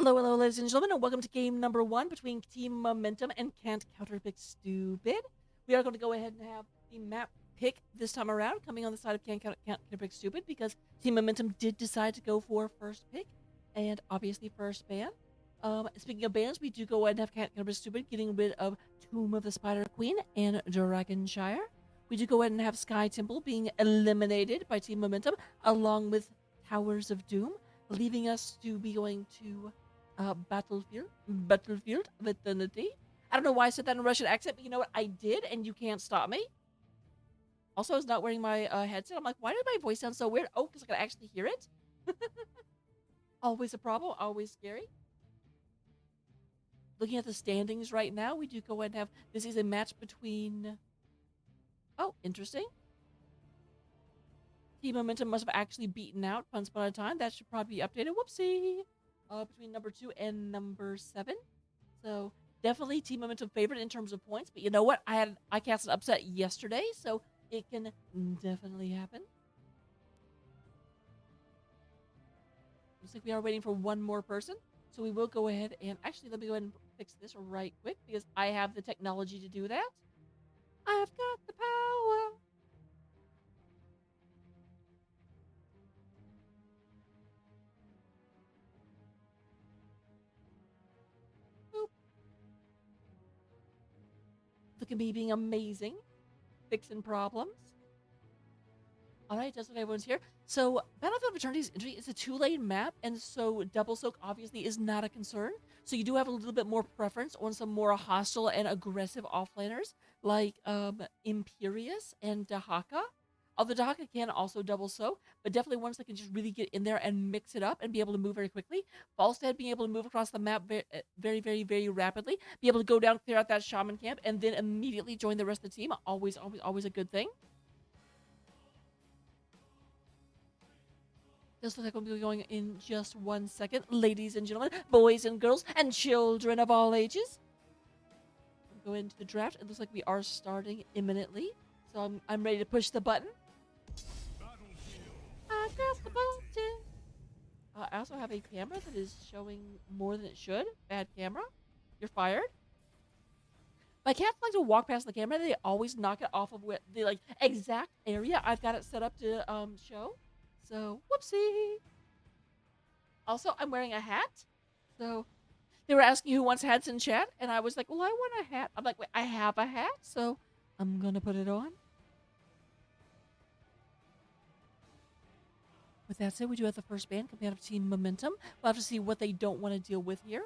Hello, hello, ladies and gentlemen, and welcome to game number one between Team Momentum and Can't Counterpick Stupid. We are going to go ahead and have the map pick this time around, coming on the side of Can't Counterpick Stupid, because Team Momentum did decide to go for first pick, and obviously first ban. Speaking of bans, we do go ahead and have Can't Counterpick Stupid getting rid of Tomb of the Spider Queen and Dragonshire. We do go ahead and have Sky Temple being eliminated by Team Momentum, along with Towers of Doom, leaving us to be going to Battlefield of Eternity. I don't know why I said that in a Russian accent, but you know what? I did, and you can't stop me. Also, I was not wearing my headset. I'm like, why did my voice sound so weird? Oh, because I can actually hear it. Always a problem, always scary. Looking at the standings right now, we do go ahead and have, this is a match between, oh, interesting. Team Momentum must have actually beaten out Once Upon a Time. That should probably be updated. Whoopsie. Between number 2 and number 7. So definitely Team Momentum favorite in terms of points. But you know what? I cast an upset yesterday, so it can definitely happen. Looks like we are waiting for one more person. So we will go ahead and actually let me go ahead and fix this right quick because I have the technology to do that. I've got the power. Boop. Look at me being amazing. Fixing problems. All right, just like everyone's here. So Battlefield of Eternity is interesting. It's a 2-lane map, and so double soak obviously is not a concern. So you do have a little bit more preference on some more hostile and aggressive offlaners like Imperius and Dahaka. Although Dahaka can also double soak, but definitely ones that can just really get in there and mix it up and be able to move very quickly. Falstead being able to move across the map very rapidly, be able to go down, clear out that shaman camp, and then immediately join the rest of the team. Always a good thing. This looks like we'll be going in just 1 second. Ladies and gentlemen, boys and girls, and children of all ages. We'll go into the draft. It looks like we are starting imminently. So I'm ready to push the button. I press the button. I also have a camera that is showing more than it should. Bad camera. You're fired. My cats like to walk past the camera. They always knock it off of the like exact area I've got it set up to show. So, whoopsie. Also, I'm wearing a hat. So, they were asking who wants hats in chat. And I was like, well, I want a hat. I'm like, wait, I have a hat. So, I'm going to put it on. With that said, we do have the first band coming out of Team Momentum. We'll have to see what they don't want to deal with here.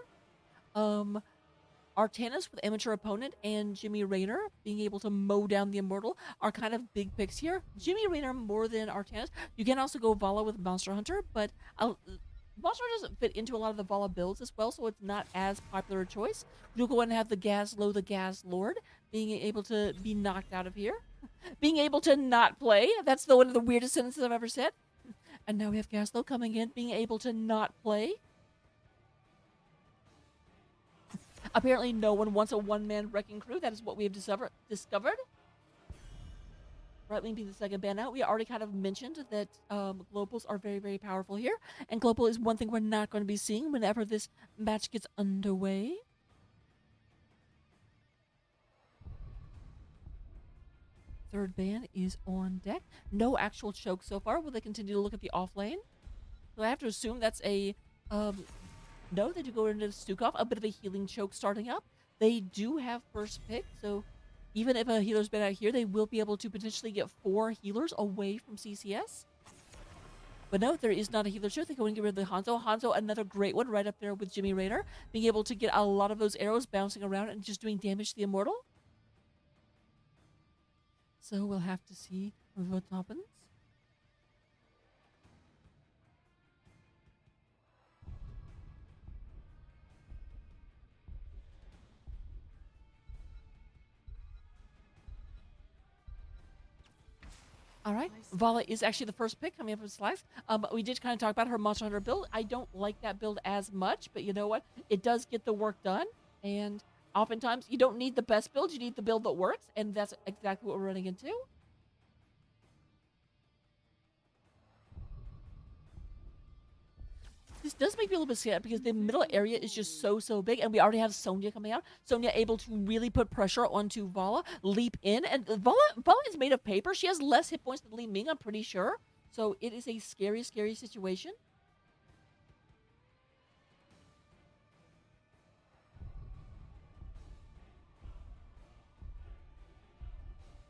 Artanis with Amateur Opponent and Jimmy Rayner being able to mow down the Immortal are kind of big picks here. Jimmy Rayner more than Artanis. You can also go Vala with Monster Hunter, but Monster Hunter doesn't fit into a lot of the Vala builds as well, so it's not as popular a choice. You'll go ahead and have the Gazlo, the Gas Lord, being able to be knocked out of here. Being able to not play. That's one of the weirdest sentences I've ever said. And now we have Gazlo coming in, being able to not play. Apparently, no one wants a one-man wrecking crew. That is what we have discovered. Right wing being the second ban out. We already kind of mentioned that globals are very powerful here. And global is one thing we're not going to be seeing whenever this match gets underway. Third ban is on deck. No actual choke so far. Will they continue to look at the off lane? So I have to assume that's a... No, they do go into Stukov, a bit of a healing choke starting up. They do have first pick, so even if a healer's been out here, they will be able to potentially get 4 healers away from CCS. But no, there is not a healer choke. They go and get rid of the Hanzo. Hanzo, another great one right up there with Jimmy Rayner, being able to get a lot of those arrows bouncing around and just doing damage to the Immortal. So we'll have to see what happens. All right, Vala is actually the first pick coming up in this life. We did kind of talk about her Monster Hunter build. I don't like that build as much, but you know what? It does get the work done, and oftentimes you don't need the best build, you need the build that works, and that's exactly what we're running into. This does make me a little bit sad because the middle area is just so big, and we already have Sonya coming out. Sonya able to really put pressure onto Vala, leap in, and Vala is made of paper. She has less hit points than Li Ming, I'm pretty sure. So it is a scary situation.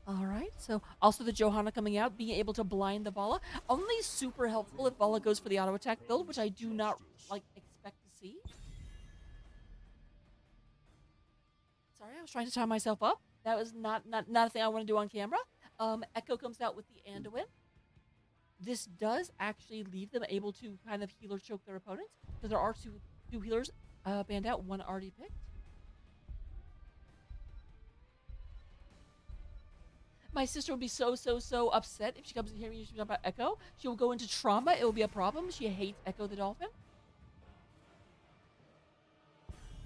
All right, so also the Johanna coming out, being able to blind the Vala. Only super helpful if Vala goes for the auto attack build, which I do not like expect to see. Sorry, I was trying to tie myself up. That was not a thing I want to do on camera. Echo comes out with the Anduin. This does actually leave them able to kind of healer choke their opponents, because there are two healers banned out, one already picked. My sister would be so upset if she comes in here and you talk about Echo. She will go into trauma. It will be a problem. She hates Echo the Dolphin.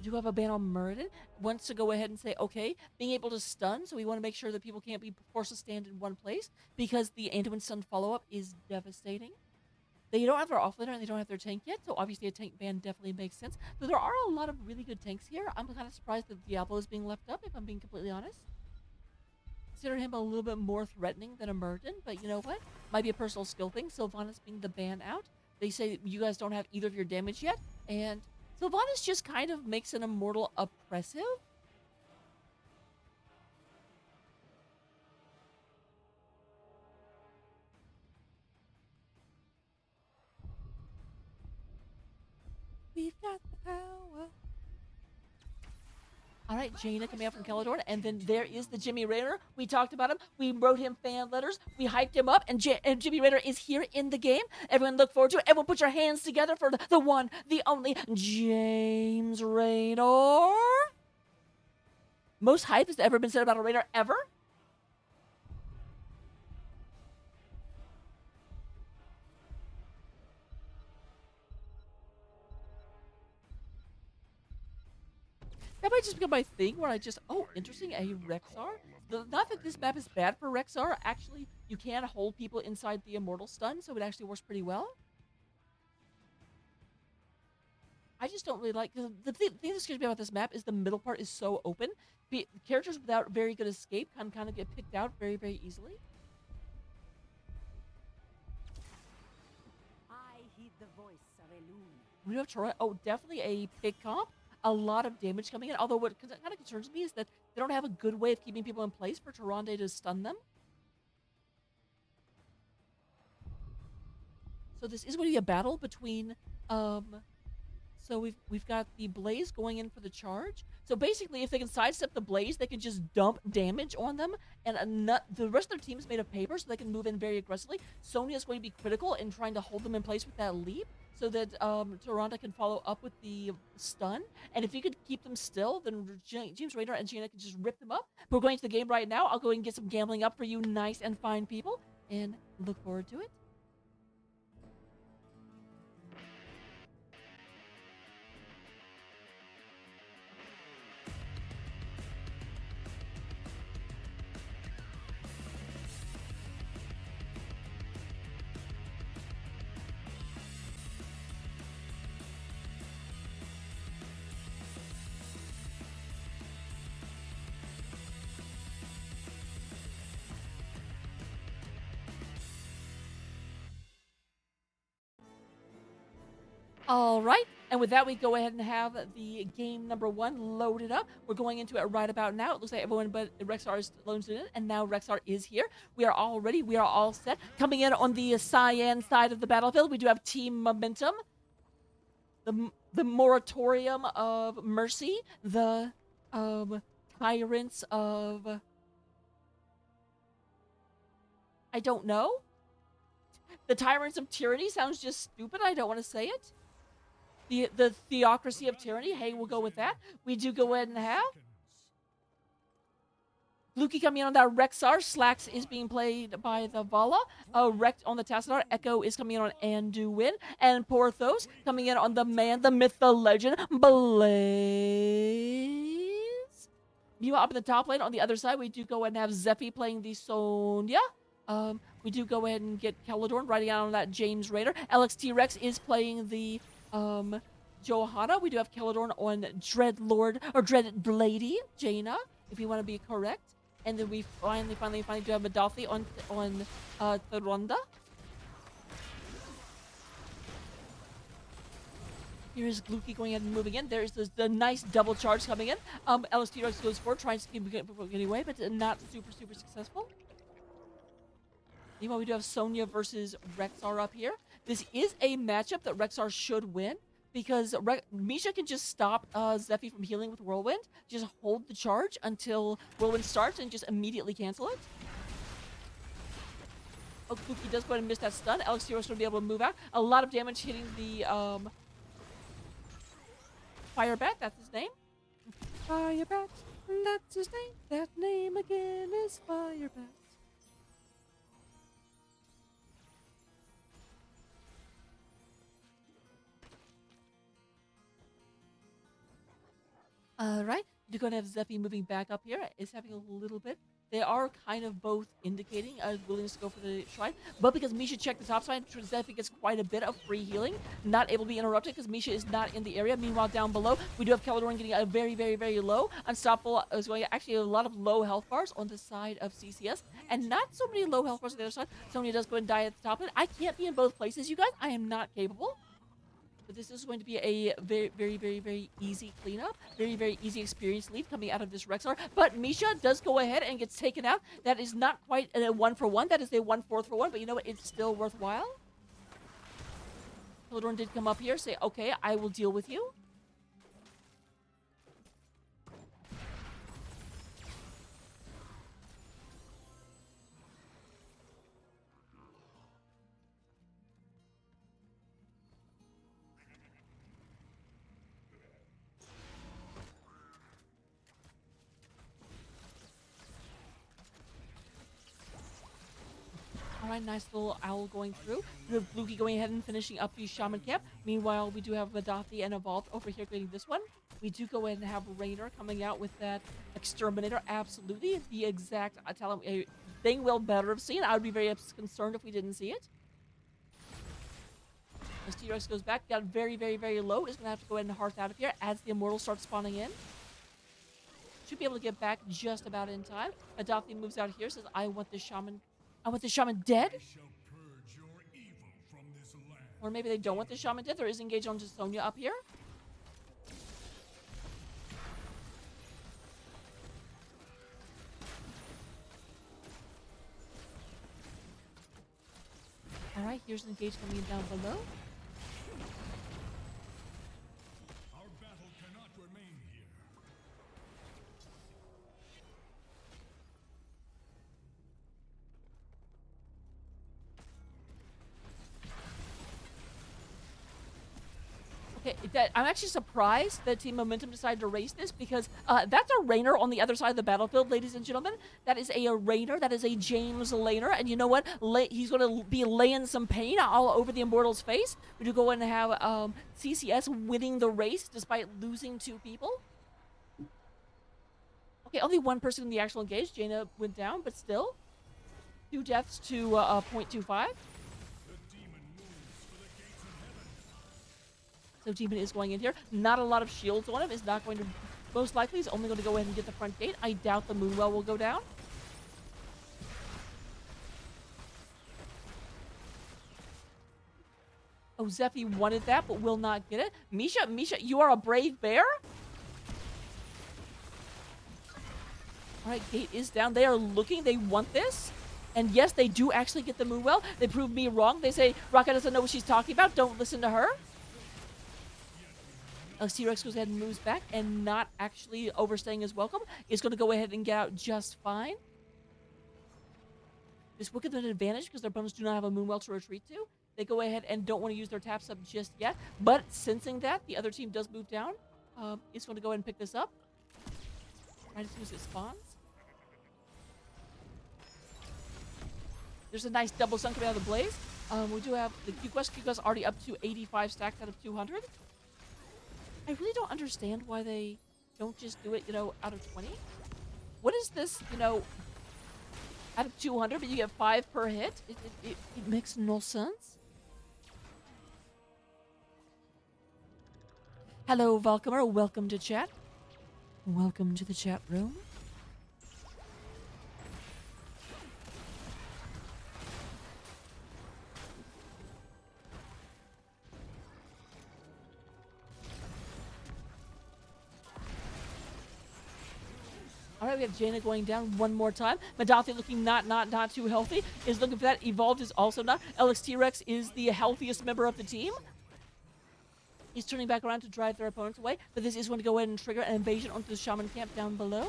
Do have a ban on Muradin. Wants to go ahead and say, okay, being able to stun, so we want to make sure that people can't be forced to stand in one place, because the Anduin stun follow-up is devastating. They don't have their offlaner and they don't have their tank yet, so obviously a tank ban definitely makes sense. But there are a lot of really good tanks here. I'm kind of surprised that Diablo is being left up, if I'm being completely honest. Consider him a little bit more threatening than a Muradin, but you know what? Might be a personal skill thing. Sylvanas being the ban out. They say you guys don't have either of your damage yet, and Sylvanas just kind of makes an immortal oppressive. We've got the power. All right, Jaina coming out from Caledon, and then there is the Jimmy Rayner. We talked about him. We wrote him fan letters. We hyped him up, and Jimmy Rayner is here in the game. Everyone look forward to it. Everyone put your hands together for the one, the only James Rayner. Most hype has ever been said about a Rayner ever. That might just become my thing where I just, oh, interesting, a Rexar. Not that this map is bad for Rexar. Actually, you can hold people inside the Immortal stun, so it actually works pretty well. I just don't really like, because the thing that scares me about this map is the middle part is so open. Characters without very good escape can kind of get picked out very easily. I heed the voice of Elune. We have Torrent. Oh, definitely a pick comp. A lot of damage coming in. Although what kind of concerns me is that they don't have a good way of keeping people in place for Tyrande to stun them. So this is going to be a battle between so we've got the Blaze going in for the charge. So basically, if they can sidestep the Blaze, they can just dump damage on them, and the rest of their team is made of paper, so they can move in very aggressively. Sonya is going to be critical in trying to hold them in place with that leap, so that Tyrande can follow up with the stun. And if you could keep them still, then James Rayner and Jaina can just rip them up. We're going to the game right now. I'll go and get some gambling up for you nice and fine people, and look forward to it. All right, and with that, we go ahead and have the game number 1 loaded up. We're going into it right about now. It looks like everyone but Rexar is loaded in, and now Rexar is here. We are all ready. We are all set. Coming in on the Cyan side of the battlefield, we do have Team Momentum, the Moratorium of Mercy, the Tyrants of... I don't know. The Tyrants of Tyranny sounds just stupid. I don't want to say it. The Theocracy of Tyranny. Hey, we'll go with that. We do go ahead and have Luki coming in on that Rexar. Slacks is being played by the Vala. Rex on the Tassadar. Echo is coming in on Anduin. And Porthos coming in on the man, the myth, the legend, Blaze. Meanwhile, up in the top lane on the other side, we do go ahead and have Zephy playing the Sonya. We do go ahead and get Caledon riding out on that James Rayner. LXT Rex is playing the Johanna. We do have Celadorn on Dreadlord or Dread Lady Jaina, if you want to be correct. And then we finally do have Madalthi on Tharonda. Here's Gluki going ahead and moving in. There's the nice double charge coming in. LST Rex goes forward, trying to get away, but not super successful. Meanwhile, we do have Sonya versus Rexar up here. This is a matchup that Rexar should win because Misha can just stop Zephy from healing with Whirlwind. Just hold the charge until Whirlwind starts and just immediately cancel it. Oh, Gluki does go ahead and miss that stun. LST Rex going to be able to move out. A lot of damage hitting the Firebat, that's his name. Firebat, that's his name. That name again is Firebat. Alright, you're going to have Zephy moving back up here. Is having a little bit. They are kind of both indicating a willingness to go for the shrine, but because Misha checked the top side, Zephy gets quite a bit of free healing, not able to be interrupted because Misha is not in the area. Meanwhile, down below, we do have Celadorn getting a very low. Unstoppable is going actually a lot of low health bars on the side of CCS, and not so many low health bars on the other side. Sonya does go and die at the top of it. I can't be in both places, you guys. I am not capable. But this is going to be a very easy cleanup. Very easy experience lead coming out of this Rexar. But Misha does go ahead and gets taken out. That is not quite a 1-for-1. That is a 1/4 for 1. But you know what? It's still worthwhile. Celadorn did come up here, say, okay, I will deal with you. Alright, nice little owl going through. We have Bluki going ahead and finishing up the Shaman camp. Meanwhile, we do have Madathi and Evolved over here getting this one. We do go ahead and have Raynor coming out with that Exterminator. Absolutely. The exact thing we'll better have seen. I would be very concerned if we didn't see it. As T-Rex goes back, got very low. Is going to have to go ahead and hearth out of here as the Immortals start spawning in. Should be able to get back just about in time. Madathi moves out here, says, I want this Shaman dead. Or maybe they don't want the Shaman dead. There is engage on just Sonya up here. Alright, here's an engage coming in down below. Our battle cannot remain here. Okay, I'm actually surprised that Team Momentum decided to race this because that's a Raynor on the other side of the battlefield, ladies and gentlemen. That is a Raynor. That is a James Laner. And you know what? He's going to be laying some pain all over the Immortal's face. We do go in and have CCS winning the race despite losing 2 people. Okay, only 1 person in the actual engage. Jaina went down, but still. 2 deaths to 0.25. So Demon is going in here. Not a lot of shields on him. Is not going to... Most likely is only going to go ahead and get the front gate. I doubt the Moonwell will go down. Oh, Zephy wanted that, but will not get it. Misha, you are a brave bear? Alright, gate is down. They are looking. They want this. And yes, they do actually get the Moonwell. They prove me wrong. They say, Rocket doesn't know what she's talking about. Don't listen to her. T-Rex goes ahead and moves back and not actually overstaying his welcome. Is going to go ahead and get out just fine. This will give them an advantage because their opponents do not have a Moonwell to retreat to. They go ahead and don't want to use their taps up just yet. But sensing that, the other team does move down. Is going to go ahead and pick this up. Right as soon as it spawns. There's a nice double sun coming out of the blaze. We do have the Q-Quest. Q-Quest already up to 85 stacks out of 200. I really don't understand why they don't just do it, out of 20. What is this, out of 200, but you get 5 per hit? It makes no sense. Hello, Valcomer. Welcome to chat. Welcome to the chat room. All right, we have Jaina going down one more time. Madathi looking not too healthy. Is looking for that. Evolved is also not. LXT Rex is the healthiest member of the team. He's turning back around to drive their opponents away, but this is going to go ahead and trigger an invasion onto the shaman camp down below.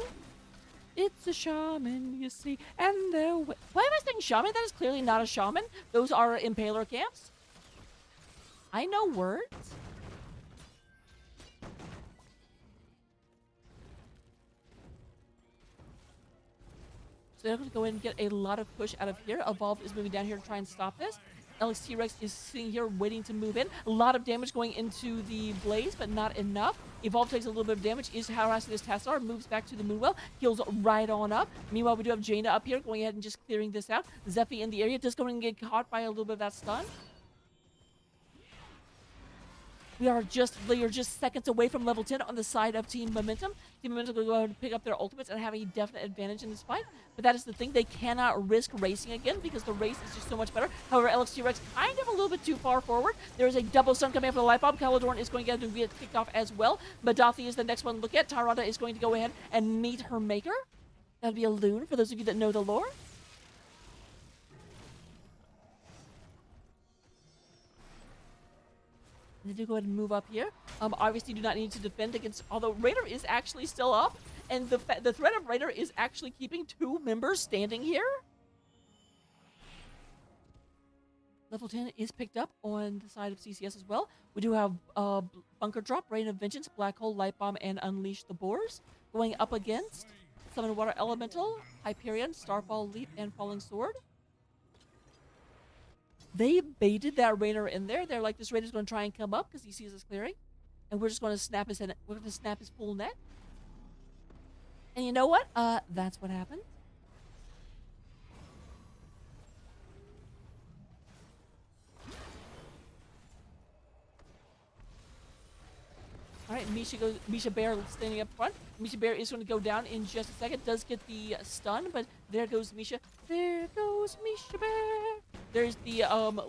It's a shaman, you see, and why am I saying shaman? That is clearly not a shaman. Those are impaler camps. I know words. So they're going to go in and get a lot of push out of here. Evolve is moving down here to try and stop this. LXT Rex is sitting here waiting to move in. A lot of damage going into the Blaze, but not enough. Evolve takes a little bit of damage, is harassing this Tassar, moves back to the Moonwell, heals right on up. Meanwhile, we do have Jaina up here going ahead and just clearing this out. Zephy in the area, just going to get caught by a little bit of that stun. We are just seconds away from level 10 on the side of Team Momentum. Team Momentum will go ahead and pick up their ultimates and have a definite advantage in this fight. But that is the thing, they cannot risk racing again because the race is just so much better. However, LXT Rex kind of a little bit too far forward. There is a double stun coming up for the Light Bomb. Caladorn is going to get kicked off as well. Madathi is the next one to look at. Tyrande is going to go ahead and meet her maker. That would be a loon for those of you that know the lore. They do go ahead and move up here. Obviously, do not need to defend against. Although Raider is actually still up, and the threat of Raider is actually keeping two members standing here. Level 10 is picked up on the side of CCS as well. We do have Bunker Drop, Rain of Vengeance, Black Hole, Light Bomb, and Unleash the Boars going up against Summon Water Elemental, Hyperion, Starfall, Leap, and Falling Sword. They baited that Rainer in there. They're like, this Rainer's going to try and come up because he sees us clearing. And we're just going to snap his head. We're going to snap his full neck. And you know what? That's what happened. All right, Misha Bear standing up front. Misha Bear is going to go down in just a second. Does get the stun, but there goes Misha. There goes Misha Bear. There's the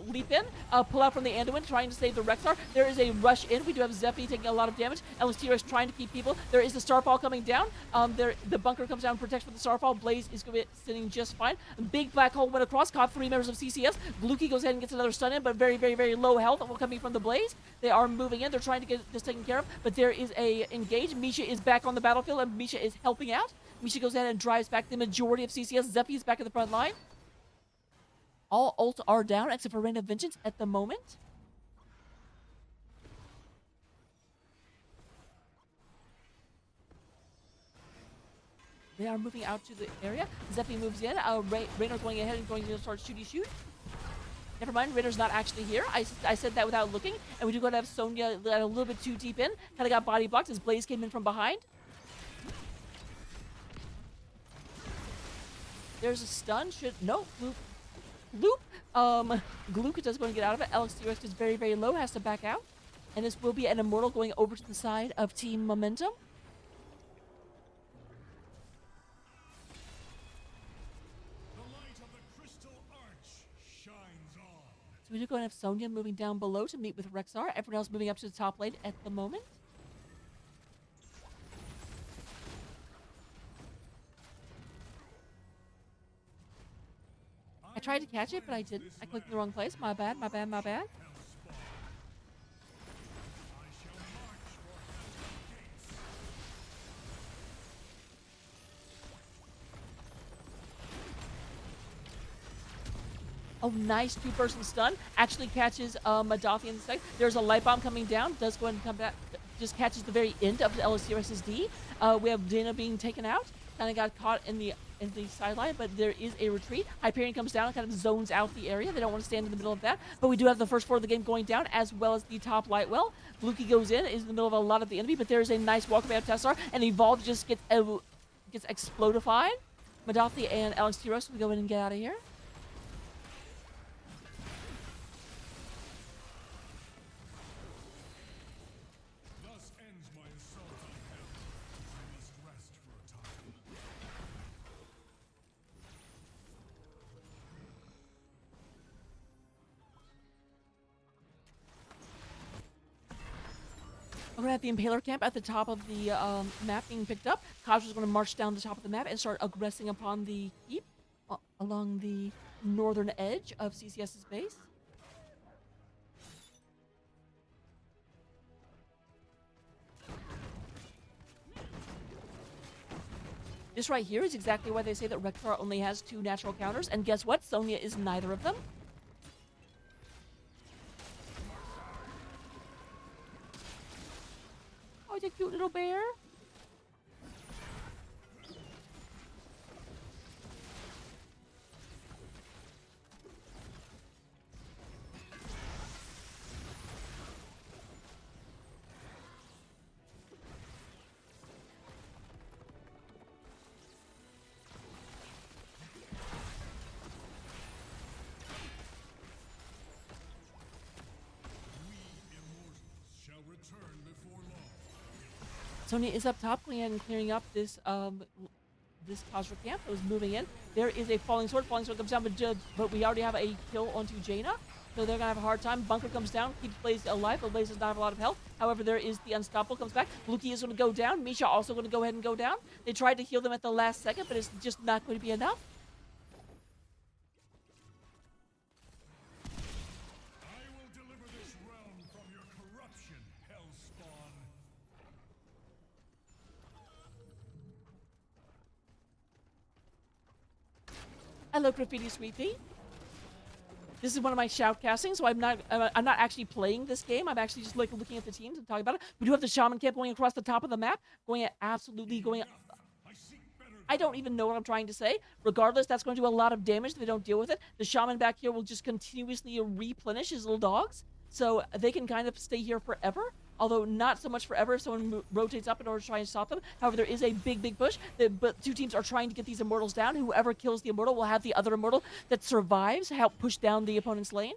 leap in, pull out from the Anduin, trying to save the Rexar. There is a rush in. We do have Zephy taking a lot of damage. LST is trying to keep people. There is the Starfall coming down. The bunker comes down and protects from the Starfall. Blaze is going to be sitting just fine. A big black hole went across, caught 3 members of CCS. Gluki goes ahead and gets another stun in, but very, very, very low health coming from the Blaze. They are moving in. They're trying to get this taken care of, but there is a engage. Misha is back on the battlefield, and Misha is helping out. Misha goes ahead and drives back the majority of CCS. Zephy is back at the front line. All ults are down except for Rain of Vengeance at the moment. They are moving out to the area. Zephy moves in. Rainer's going ahead and going to start shoot. Never mind, Rainer's not actually here. I said that without looking. And we do go to have Sonya a little bit too deep in. Kind of got body blocked as Blaze came in from behind. There's a stun. No. Loop. Gluka does going to get out of it. LXT Rex is very, very low, has to back out. And this will be an Immortal going over to the side of Team Momentum. The light of the crystal arch shines on. So we do go and have Sonya moving down below to meet with Rexar. Everyone else moving up to the top lane at the moment. I tried to catch it, but I didn't. I clicked in the wrong place. My bad. Oh, nice 2-person stun. Actually catches Madathi in the second. There's a light bomb coming down. Does go ahead and come back. Just catches the very end of the LSD. We have Dana being taken out. Kind of got caught in the sideline, but there is a retreat. Hyperion comes down and kind of zones out the area. They don't want to stand in the middle of that. But we do have the first 4 of the game going down, as well as the top light well. Gluki goes in, is in the middle of a lot of the enemy, but there is a nice walk by Tessar, and Evolve just gets explodified. Madathi and Alex T-Rex will go in and get out of here. Thus I'm gonna have the Impaler camp at the top of the map being picked up. Kaja's gonna march down the top of the map and start aggressing upon the keep along the northern edge of CCS's base. This right here is exactly why they say that Rek'Thar only has 2 natural counters, and guess what? Sonya is neither of them. Oh, it's a cute little bear. Sonya is up top, going ahead and clearing up this this Khazra camp that was moving in. There is a falling sword. Falling sword comes down, but we already have a kill onto Jaina, so they're gonna have a hard time. Bunker comes down, keeps Blaze alive, but Blaze does not have a lot of health. However, there is the Unstoppable comes back. Luki is gonna go down. Misha also gonna go ahead and go down. They tried to heal them at the last second, but it's just not going to be enough. I will deliver this realm from your corruption, Hellspawn. Hello, Graffiti Sweetie. This is one of my shoutcasting, so I'm not actually playing this game. I'm actually just like looking at the teams and talking about it. We do have the Shaman camp going across the top of the map, I don't even know what I'm trying to say. Regardless, that's going to do a lot of damage if they don't deal with it. The Shaman back here will just continuously replenish his little dogs, so they can kind of stay here forever. Although not so much forever if someone rotates up in order to try and stop them. However, there is a big push. But 2 teams are trying to get these Immortals down. Whoever kills the Immortal will have the other Immortal that survives help push down the opponent's lane.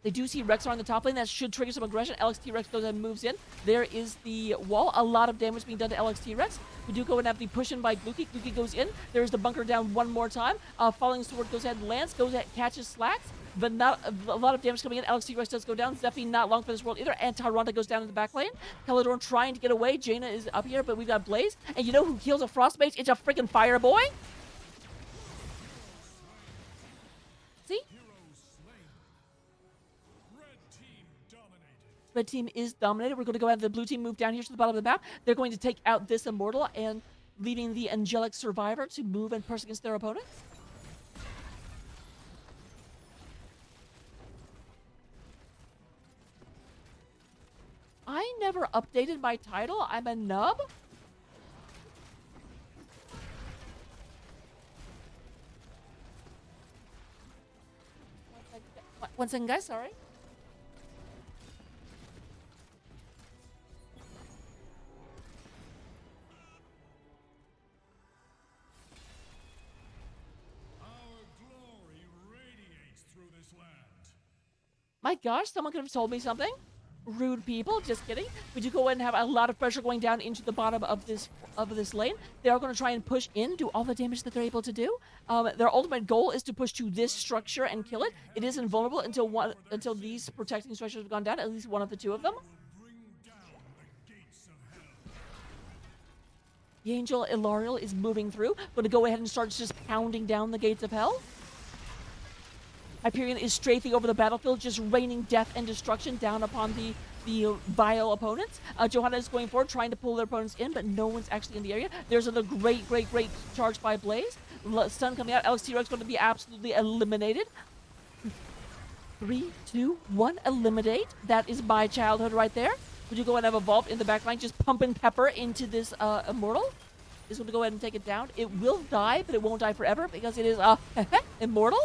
They do see Rexar on the top lane. That should trigger some aggression. LXT Rex goes and moves in. There is the wall. A lot of damage being done to LXT Rex. We do go and have the push in by Gluki. Gluki goes in. There's the bunker down one more time. Falling Sword goes ahead and lands. Goes ahead, catches Slacks. But not a lot of damage coming in. LXT Rex does go down. Zephy not long for this world either. And Tyrande goes down in the back lane. Caledorn trying to get away. Jaina is up here, but we've got Blaze. And you know who kills a Frostmage? It's a freaking Fire Boy. See? Red team is dominated. We're going to go ahead and the blue team move down here to the bottom of the map. They're going to take out this Immortal and leaving the Angelic Survivor to move and press against their opponents. I never updated my title. I'm a nub. One second, guys. Sorry. My gosh, someone could have told me something. Rude people, just kidding. We do go ahead and have a lot of pressure going down into the bottom of this lane. They are going to try and push in, do all the damage that they're able to do. Their ultimate goal is to push to this structure and kill it. It is invulnerable until these protecting structures have gone down, at least one of the 2 of them. The Angel Ilariel is moving through. Going to go ahead and start just pounding down the gates of hell. Hyperion is strafing over the battlefield, just raining death and destruction down upon the vile opponents. Johanna is going forward, trying to pull their opponents in, but no one's actually in the area. There's another great charge by Blaze. Stun coming out. LXT Rex going to be absolutely eliminated. 3, 2, 1, eliminate. That is my childhood right there. Would you go ahead and have Evolved in the backline, just pumping pepper into this Immortal? Is going to go ahead and take it down. It will die, but it won't die forever because it is Immortal.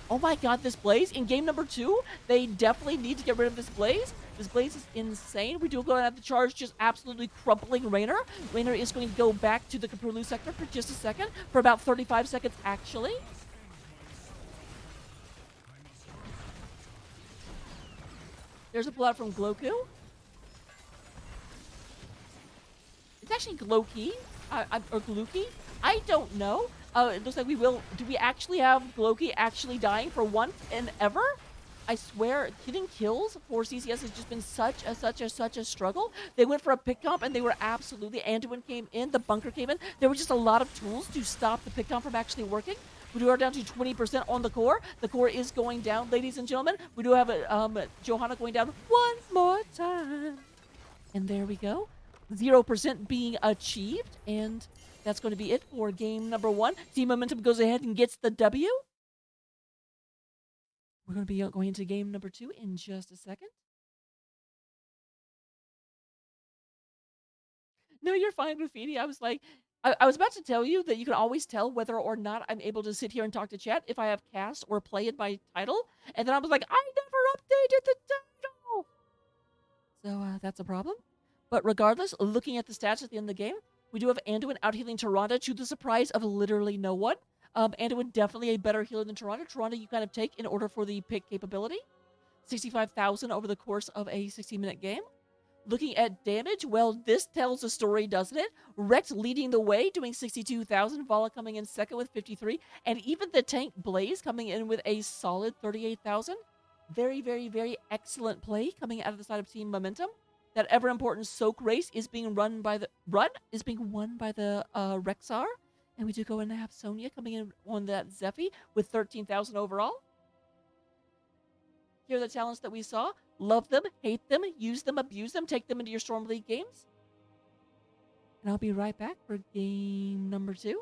Oh my god, this Blaze. In game number 2, they definitely need to get rid of this Blaze. This Blaze is insane. We do go and have the charge just absolutely crumpling Raynor. Raynor is going to go back to the Kapurlu sector for just a second. For about 35 seconds, actually. There's a pullout from Gloku. It's actually Gloki. Or Gluki. I don't know. It looks like we will. Do we actually have Gloki actually dying for once and ever? I swear, hitting kills for CCS has just been such a struggle. They went for a pick comp and they were absolutely. Anduin came in, the bunker came in. There were just a lot of tools to stop the pick comp from actually working. We are down to 20% on the core. The core is going down, ladies and gentlemen. We do have Johanna going down one more time. And there we go. 0% being achieved. And that's going to be it for game number 1. Team Momentum goes ahead and gets the W. We're going to be going into game number 2 in just a second. No, you're fine, Graffiti. I was like, I was about to tell you that you can always tell whether or not I'm able to sit here and talk to chat if I have cast or play in my title. And then I was like, I never updated the title. So that's a problem. But regardless, looking at the stats at the end of the game, we do have Anduin out healing Tyrande to the surprise of literally no one. Anduin definitely a better healer than Tyrande. Tyrande you kind of take in order for the pick capability. 65,000 over the course of a 60-minute game. Looking at damage, well, this tells a story, doesn't it? Rex leading the way, doing 62,000. Vala coming in second with 53. And even the tank Blaze coming in with a solid 38,000. Very, very, very excellent play coming out of the side of Team Momentum. That ever important soak race is being won by the Rexar. And we do go and have Sonya coming in on that Zephy with 13,000 overall. Here are the talents that we saw. Love them, hate them, use them, abuse them, take them into your Storm League games. And I'll be right back for game number 2.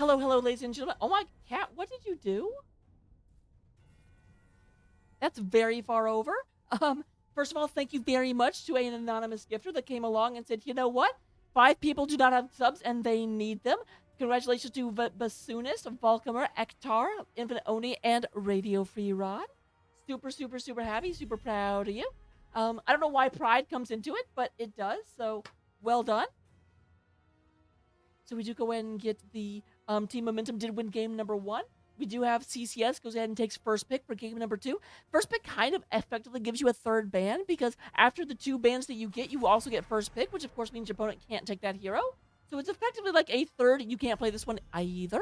Hello, hello, ladies and gentlemen. Oh my cat, what did you do? That's very far over. Um, First of all, thank you very much to an anonymous gifter that came along and said, you know what? 5 people do not have subs and they need them. Congratulations to Basunis, Volkamer, Ektar, Infinite Oni, and Radio Free Rod. Super, super, super happy, super proud of you. I don't know why pride comes into it, but it does. So well done. So we do go ahead and get the Team Momentum did win game number 1. We do have CCS goes ahead and takes first pick for game number 2. First pick kind of effectively gives you a third ban because after the 2 bans that you get, you also get first pick, which of course means your opponent can't take that hero. So it's effectively like a third. You can't play this one either.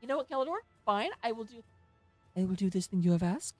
You know what, Kelador? Fine, I will do this thing you have asked.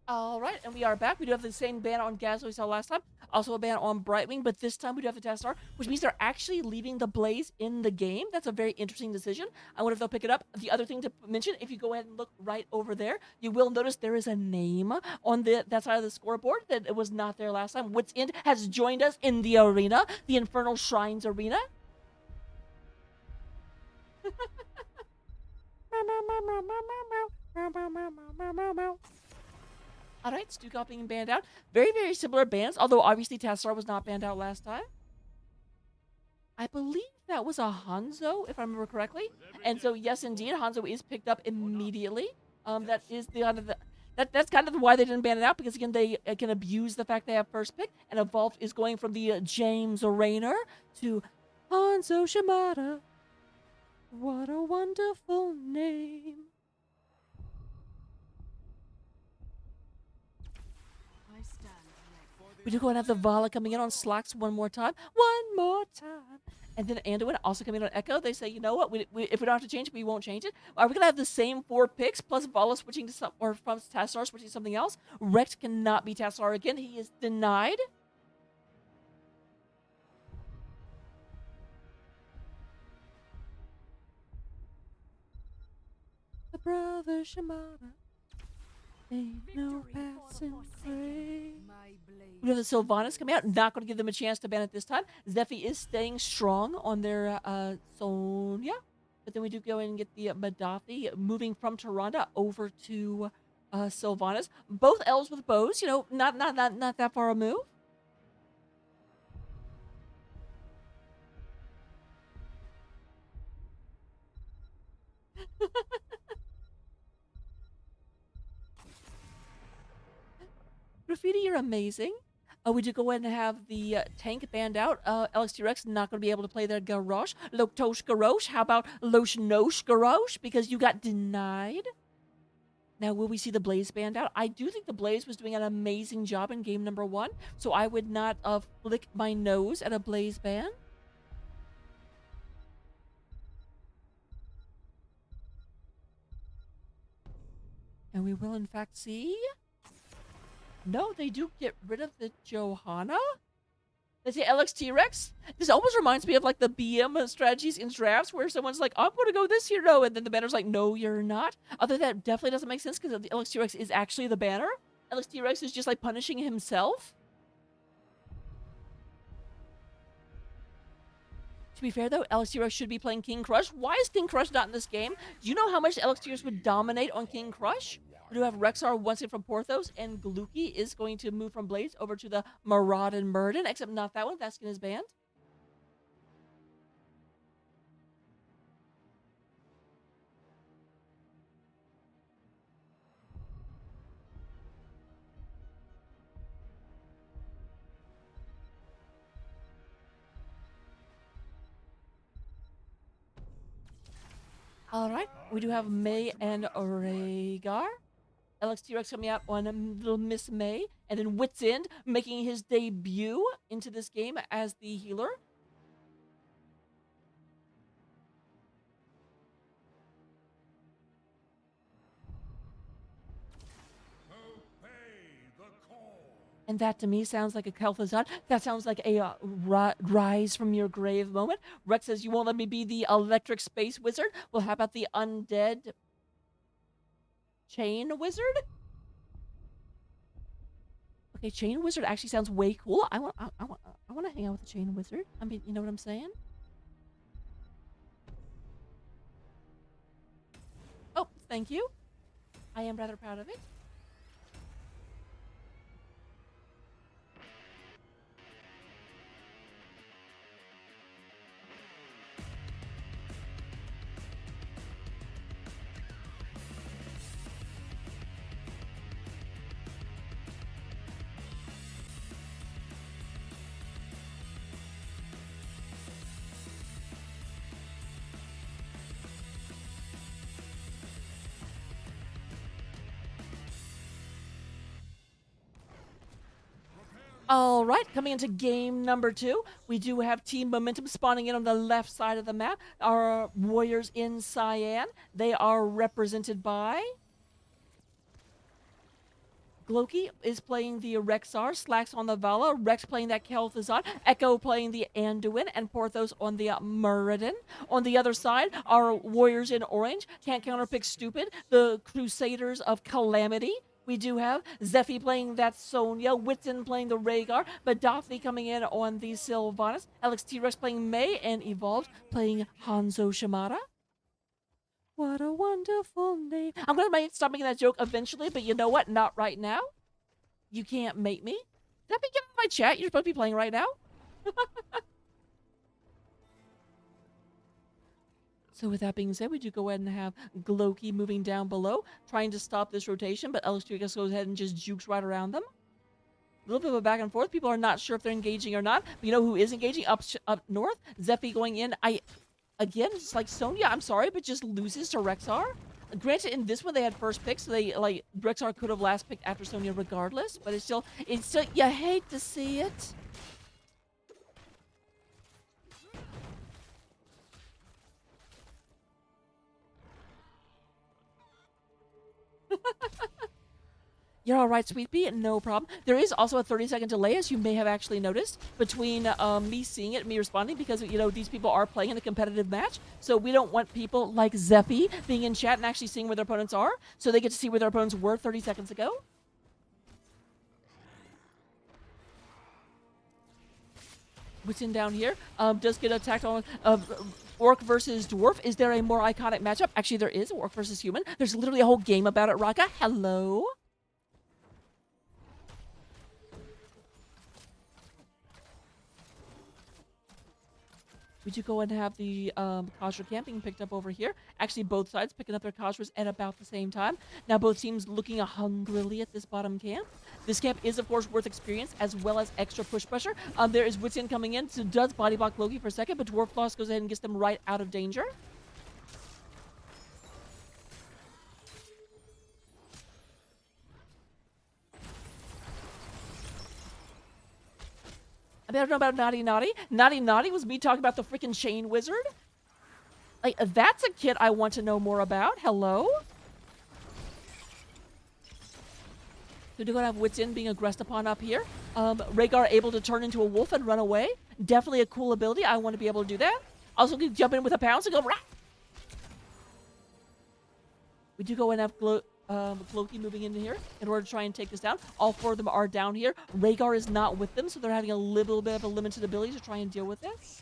All right, and we are back. We do have the same ban on Gaz we saw last time. Also a ban on Brightwing, but this time we do have the Tastar, which means they're actually leaving the Blaze in the game. That's a very interesting decision. I wonder if they'll pick it up. The other thing to mention, if you go ahead and look right over there, you will notice there is a name on that side of the scoreboard that it was not there last time. What's in has joined us in the arena, the Infernal Shrines arena. All right, Stukov being banned out. Very, very similar bans, although obviously Tastar was not banned out last time. I believe that was a Hanzo, if I remember correctly. And so, yes, indeed, Hanzo is picked up immediately. That is the kind of the that's kind of why they didn't ban it out, because again they can abuse the fact they have first pick, and Evolved is going from the James Rayner to Hanzo Shimada. What a wonderful name. I stand ready. We do go and have the Vala coming in on Slacks one more time. One more time. And then Anduin also coming in on Echo. They say, you know what? If we don't have to change it, we won't change it. Are we going to have the same 4 picks plus Vala switching to some, or from Tastar switching to something else? Rex cannot be Tastar again. He is denied. The brother Shimada. Ain't no Victory for the passing Forsaken. grave. My blade. We have the Sylvanas coming out. Not going to give them a chance to ban it this time. Zephy is staying strong on their Sonya. But then we do go in and get the Madafi moving from Tyrande over to Sylvanas. Both elves with bows. You know, not that far a move. Graffiti, you're amazing. We do go ahead and have the tank banned out. LXT Rex not going to be able to play their Garrosh. Loktosh Garrosh. How about Loshnosh Garrosh? Because you got denied. Now, will we see the Blaze banned out? I do think the Blaze was doing an amazing job in game number 1, so I would not flick my nose at a Blaze ban. And we will, in fact, see... No, they do get rid of the Johanna? They say LXT Rex? This almost reminds me of like the BM strategies in drafts where someone's like, I'm going to go this hero, and then the banner's like, no, you're not. Although that definitely doesn't make sense because the LXT Rex is actually the banner. LXT Rex is just like punishing himself. To be fair though, LXT Rex should be playing King Crush. Why is King Crush not in this game? Do you know how much LXT Rex would dominate on King Crush? We do have Rexar once in from Porthos, and Galuki is going to move from Blaze over to the Maraude and Murden, except not that one. That skin is banned. All right. We do have May and Rhaegar. LXT Rex coming out on Little Miss May, and then Wits End making his debut into this game as the healer. Obey the call. And that to me sounds like a Kel'Thuzad. That sounds like a rise from your grave moment. Rex says, you won't let me be the electric space wizard? Well, how about the undead chain wizard? Okay, chain wizard actually sounds way cool. I want to hang out with the chain wizard. I mean, you know what I'm saying? Oh, thank you. I am rather proud of it. All right, coming into game number 2, we do have Team Momentum spawning in on the left side of the map. Our warriors in cyan, they are represented by... Gloki is playing the Rexar, Slacks on the Vala, Rex playing that Kel'Thuzad, Echo playing the Anduin, and Porthos on the Muradin. On the other side, our warriors in orange, Can't Counterpick Stupid, the Crusaders of Calamity. We do have Zephy playing that Sonya, Whitson playing the Rhaegar, Badathi coming in on the Sylvanas, Alex T-Rex playing May, and Evolved playing Hanzo Shimada. What a wonderful name. I'm going to stop making that joke eventually, but you know what? Not right now. You can't make me. Did I be getting my chat? You're supposed to be playing right now? So with that being said, we do go ahead and have Gloki moving down below, trying to stop this rotation, but LX3 goes ahead and just jukes right around them. A little bit of a back and forth. People are not sure if they're engaging or not. But you know who is engaging? Up north. Zephy going in. Again, just like Sonya, I'm sorry, but just loses to Rexar. Granted, in this one, they had first pick, so they, like, Rexar could have last picked after Sonya regardless, but it's still, you hate to see it. You're all right, Sweet Pea. No problem. There is also a 30-second delay, as you may have actually noticed, between me seeing it and me responding, because, you know, these people are playing in a competitive match. So we don't want people like Zephy being in chat and actually seeing where their opponents are, so they get to see where their opponents were 30 seconds ago. Within down here does get attacked on Orc versus Dwarf. Is there a more iconic matchup? Actually, there is. Orc versus Human. There's literally a whole game about it, Raka. Hello. We do go and have the Kajra camping picked up over here. Actually, both sides picking up their Kajras at about the same time. Now, both teams looking hungrily at this bottom camp. This camp is, of course, worth experience as well as extra push pressure. There is Witsin coming in, so does body block Loki for a second, but Dwarf Floss goes ahead and gets them right out of danger. I don't know about Naughty Naughty. Naughty Naughty was me talking about the freaking Chain Wizard. Like, that's a kid I want to know more about. Hello? So we're going to have Witsin being aggressed upon up here. Rhaegar able to turn into a wolf and run away. Definitely a cool ability. I want to be able to do that. Also can jump in with a pounce and go, rah! We do go and have Loki moving in here in order to try and take this down. All four of them are down here. Rhaegar is not with them, so they're having a little bit of a limited ability to try and deal with this.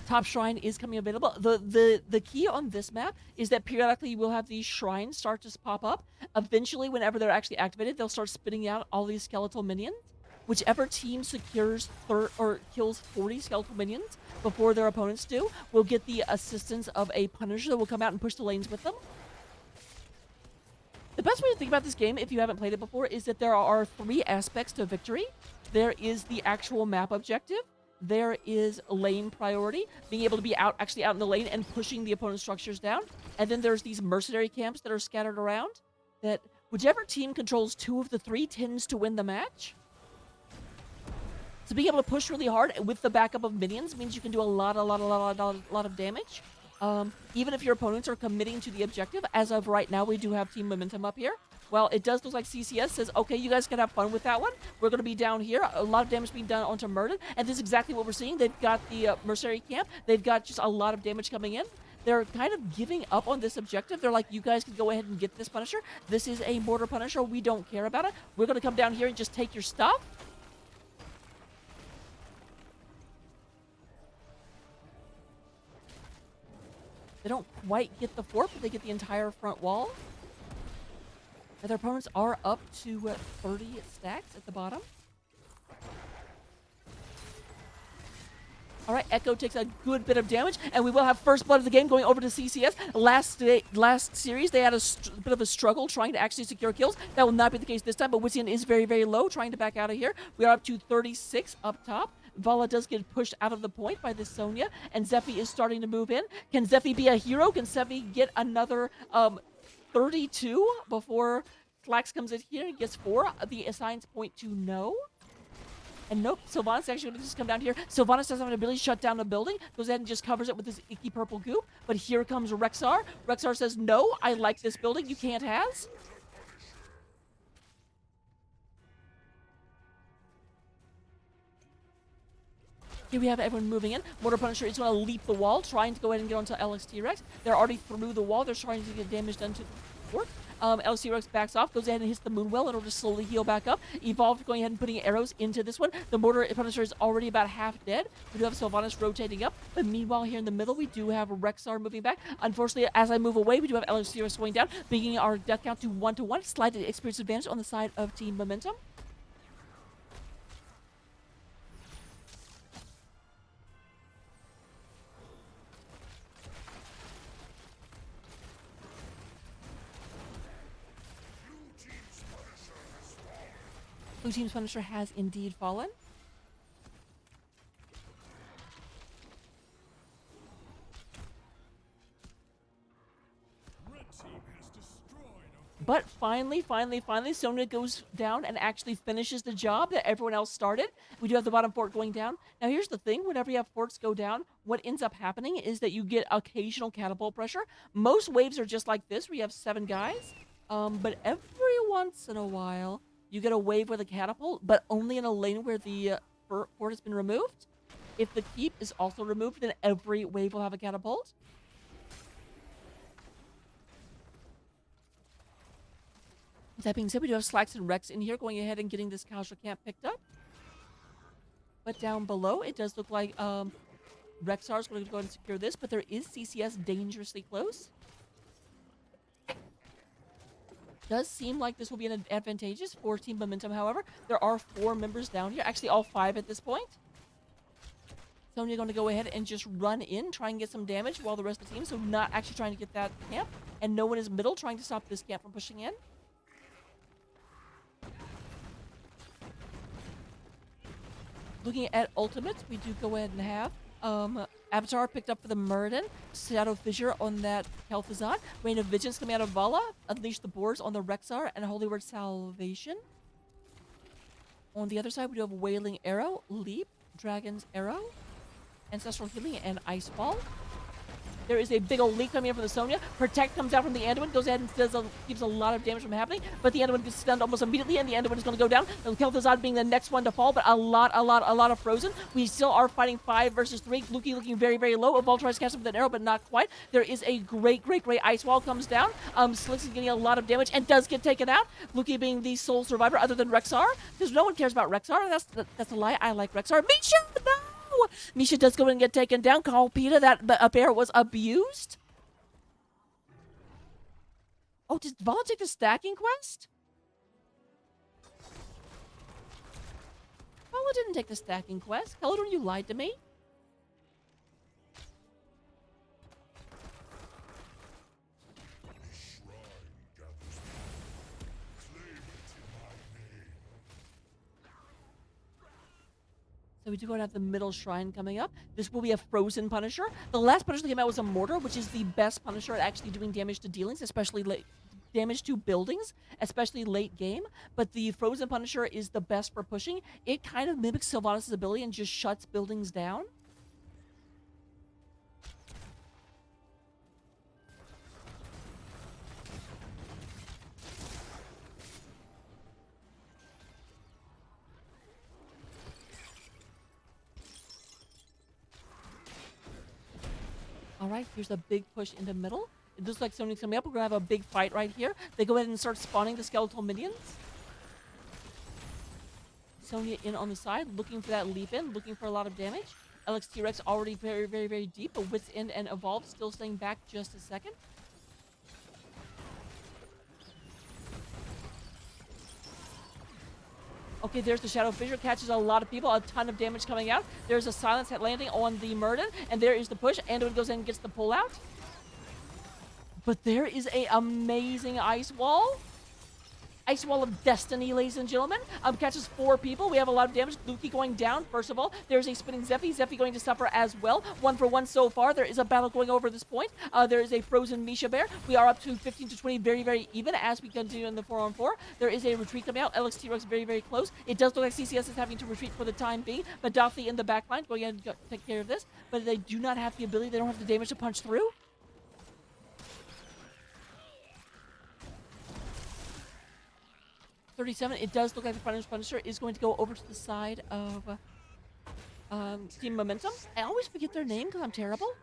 Top shrine is coming available. The key on this map is that periodically you will have these shrines start to pop up. Eventually, whenever they're actually activated, they'll start spitting out all these skeletal minions. Whichever team secures or kills 40 skeletal minions before their opponents do will get the assistance of a Punisher that will come out and push the lanes with them. The best way to think about this game, if you haven't played it before, is that there are 3 aspects to victory. There is the actual map objective. there is lane priority, being able to be actually out in the lane and pushing the opponent's structures down. And then there's these mercenary camps that are scattered around that whichever team controls 2 of the 3 tends to win the match. So being able to push really hard with the backup of minions means you can do a lot of damage. Even if your opponents are committing to the objective. As of right now, we do have team momentum up here. Well, it does look like CCS says, okay, you guys can have fun with that one. We're going to be down here. A lot of damage being done onto Murden. And this is exactly what we're seeing. They've got the mercenary camp. They've got just a lot of damage coming in. They're kind of giving up on this objective. They're like, you guys can go ahead and get this Punisher. This is a Mortar Punisher. We don't care about it. We're going to come down here and just take your stuff. They don't quite get the fort, but they get the entire front wall. Now their opponents are up to 30 stacks at the bottom. All right, Echo takes a good bit of damage, and we will have first blood of the game going over to CCS. Last series, they had a bit of a struggle trying to actually secure kills. That will not be the case this time, but Witzian is very, very low, trying to back out of here. We are up to 36 up top. Vala does get pushed out of the point by this Sonya, and Zephy is starting to move in. Can Zephy be a hero? Can Zephy get another 32 before Flax comes in here and gets 4? The signs point to no. And nope, Sylvanas actually going to just come down here. Sylvanas doesn't have an ability to shut down the building. Goes ahead and just covers it with this icky purple goop. But here comes Rexar. Rexar says, no, I like this building. You can't has. Here we have everyone moving in. Mortar Punisher is going to leap the wall, trying to go ahead and get onto LXT Rex. They're already through the wall. They're trying to get damage done to the fort. LXT Rex backs off, goes ahead and hits the Moonwell in order to slowly heal back up. Evolved going ahead and putting arrows into this one. The Mortar Punisher is already about half dead. We do have Sylvanas rotating up. But meanwhile, here in the middle, we do have Rexar moving back. Unfortunately, as I move away, we do have LXT Rex going down, bringing our death count to 1-1. Slight experience advantage on the side of Team Momentum. Blue Team's Punisher has indeed fallen. Red team has destroyed a But finally, Sonya goes down and actually finishes the job that everyone else started. We do have the bottom fort going down. Now, here's the thing. Whenever you have forts go down, what ends up happening is that you get occasional catapult pressure. Most waves are just like this, where you have 7 guys. But every once in a while, you get a wave with a catapult, but only in a lane where the fort has been removed. If the keep is also removed, then every wave will have a catapult. That being said, we do have Slacks and Rex in here going ahead and getting this Kausha camp picked up. But down below, it does look like Rexar's going to go ahead and secure this, but there is CCS dangerously close. Does seem like this will be an advantageous for Team Momentum, however. There are 4 members down here, actually all 5 at this point. Sonya going to go ahead and just run in, try and get some damage while the rest of the team, so not actually trying to get that camp. And no one is middle, trying to stop this camp from pushing in. Looking at ultimates, we do go ahead and have Avatar picked up for the Murden, Shadow Fissure on that Kel'Thuzad, Rain of Vengeance coming out of Vala, Unleash the Boars on the Rexar, and Holy Word Salvation. On the other side, we do have Wailing Arrow, Leap, Dragon's Arrow, Ancestral Healing, and Ice Ball. There is a big old leak coming in from the Sonya. Protect comes out from the Anduin, goes ahead and keeps a lot of damage from happening, but the Anduin gets stunned almost immediately, and the Anduin is going to go down. Kel'Thuzad being the next one to fall, but a lot of Frozen. We still are fighting 5 versus 3. Luki looking very, very low. Evolve tries to catch him with an arrow, but not quite. There is a great Ice Wall comes down. Slicks is getting a lot of damage and does get taken out. Luki being the sole survivor other than Rexar, because no one cares about Rexar. That's a lie. I like Rexar. Misha, no! Misha does go in and get taken down. Call Peter that the up air was abused. Oh, did Vala take the stacking quest? Vala didn't take the stacking quest. Caledon, you lied to me. So we do go to have the middle shrine coming up. This will be a frozen Punisher. The last Punisher that came out was a mortar, which is the best Punisher at actually doing damage to dealings, especially late damage to buildings, especially late game. But the frozen Punisher is the best for pushing. It kind of mimics Sylvanas' ability and just shuts buildings down. All right, here's a big push into middle. It looks like somebody's coming up. We're going to have a big fight right here. They go ahead and start spawning the skeletal minions. Sonya in on the side, looking for that leap in, looking for a lot of damage. LX T-Rex already very, very, very deep, but Wit's End and Evolve still staying back just a second. Okay, there's the Shadow Fissure, catches a lot of people, a ton of damage coming out. There's a silence landing on the Murden, and there is the push. Anduin goes in and gets the pull out. But there is a amazing ice wall. Ice wall of destiny, ladies and gentlemen. Catches 4 people. We have a lot of damage. Luki going down, first of all. There's a spinning Zephy. Zephy going to suffer as well. 1 for 1 so far. There is a battle going over this point. There is a frozen Misha Bear. We are up to 15 to 20, very, very even as we continue in the 4-on-4. There is a retreat coming out. LX T-Rex very, very close. It does look like CCS is having to retreat for the time being. But Daphne in the back line going in to take care of this. But they do not have the ability. They don't have the damage to punch through. 37. It does look like the Punisher is going to go over to the side of Team Momentum. I always forget their name because I'm terrible.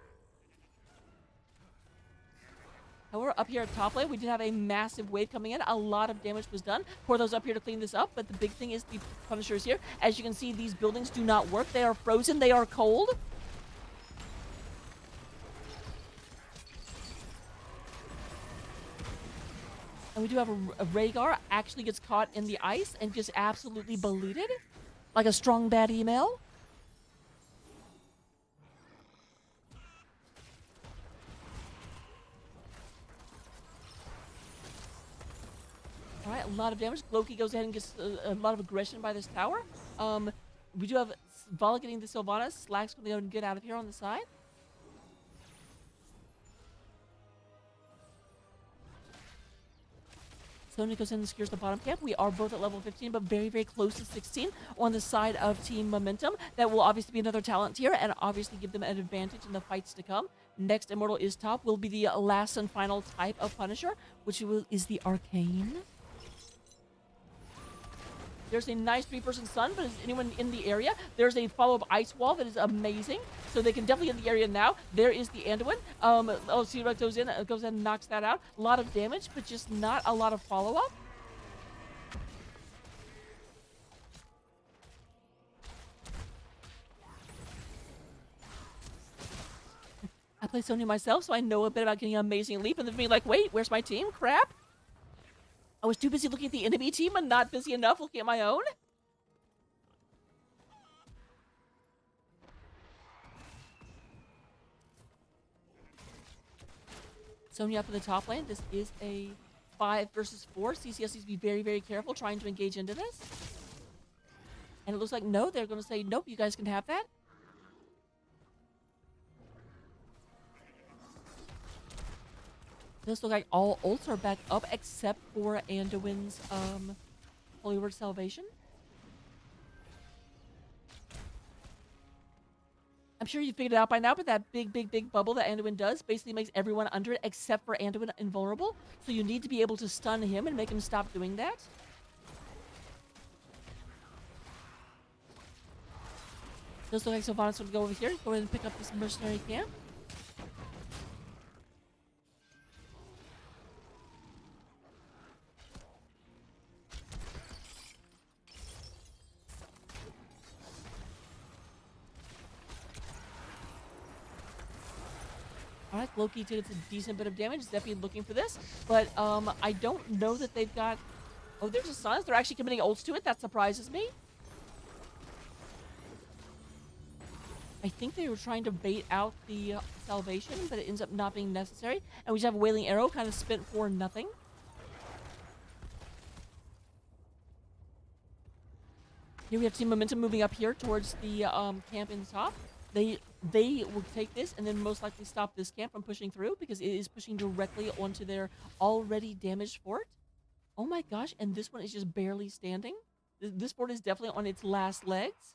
However, up here at top lane, we did have a massive wave coming in. A lot of damage was done. Pour those up here to clean this up, but the big thing is the Punishers here. As you can see, these buildings do not work. They are frozen. They are cold. And we do have a Rhaegar actually gets caught in the ice and just absolutely beleted. Like a strong bad email. Alright, a lot of damage. Loki goes ahead and gets a lot of aggression by this tower. We do have Vala getting the Sylvanas. Slack's going to go and get out of here on the side. Sonya goes in and secures the bottom camp. We are both at level 15, but very, very close to 16 on the side of Team Momentum. That will obviously be another talent tier and obviously give them an advantage in the fights to come. Next Immortal is top will be the last and final type of Punisher, which is the Arcane. There's a nice 3-person stun, but is anyone in the area? There's a follow-up ice wall that is amazing, so they can definitely get in the area now. There is the Anduin. T-Rex goes in and knocks that out. A lot of damage, but just not a lot of follow-up. I play Sonya myself, so I know a bit about getting an amazing leap, and then being like, wait, where's my team? Crap. I was too busy looking at the enemy team and not busy enough looking at my own. Sonya up in the top lane. This is a 5 versus 4. CCS needs to be very, very careful trying to engage into this. And it looks like no, they're going to say, nope, you guys can have that. Does look like all ults are back up except for Anduin's Holy Word Salvation. I'm sure you figured it out by now, but that big, big, big bubble that Anduin does basically makes everyone under it except for Anduin invulnerable. So you need to be able to stun him and make him stop doing that. Does look like Sylvanas would go over here. Go ahead and pick up this mercenary camp. Alright, Loki takes a decent bit of damage. Zephy looking for this. But I don't know that they've got... Oh, there's a silence. They're actually committing ults to it. That surprises me. I think they were trying to bait out the salvation, but it ends up not being necessary. And we just have a Wailing Arrow kind of spent for nothing. Here we have Team Momentum moving up here towards the camp in the top. They will take this and then most likely stop this camp from pushing through because it is pushing directly onto their already damaged fort. Oh my gosh, and this one is just barely standing. This fort is definitely on its last legs.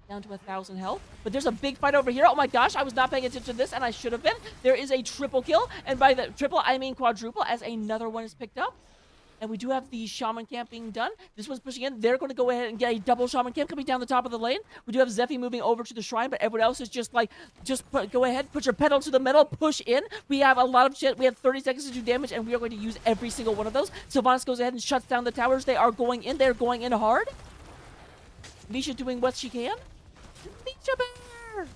Down to 1,000 health. But there's a big fight over here. Oh my gosh, I was not paying attention to this, and I should have been. There is a triple kill, and by the triple, I mean quadruple, as another one is picked up. And we do have the Shaman camp being done. This one's pushing in. They're going to go ahead and get a double Shaman camp coming down the top of the lane. We do have Zephy moving over to the shrine, but everyone else is just like, go ahead, put your pedal to the metal, push in. We have a lot of shit. We have 30 seconds to do damage, and we are going to use every single one of those. Sylvanas goes ahead and shuts down the towers. They are going in. They're going in hard. Misha doing what she can. Misha Bear!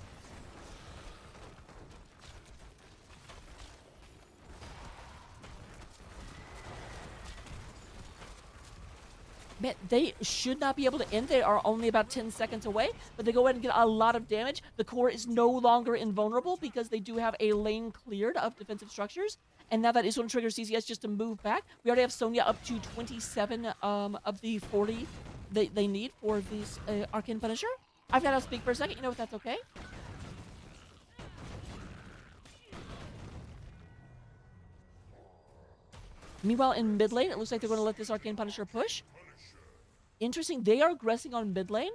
Man, they should not be able to end. They are only about 10 seconds away, but they go ahead and get a lot of damage. The core is no longer invulnerable because they do have a lane cleared of defensive structures. And now that is going to trigger CCS just to move back. We already have Sonya up to 27 of the 40 they need for this Arcane Punisher. I've got to speak for a second. You know what? That's okay. Meanwhile, in mid lane, it looks like they're going to let this Arcane Punisher push. Interesting. They are aggressing on mid lane.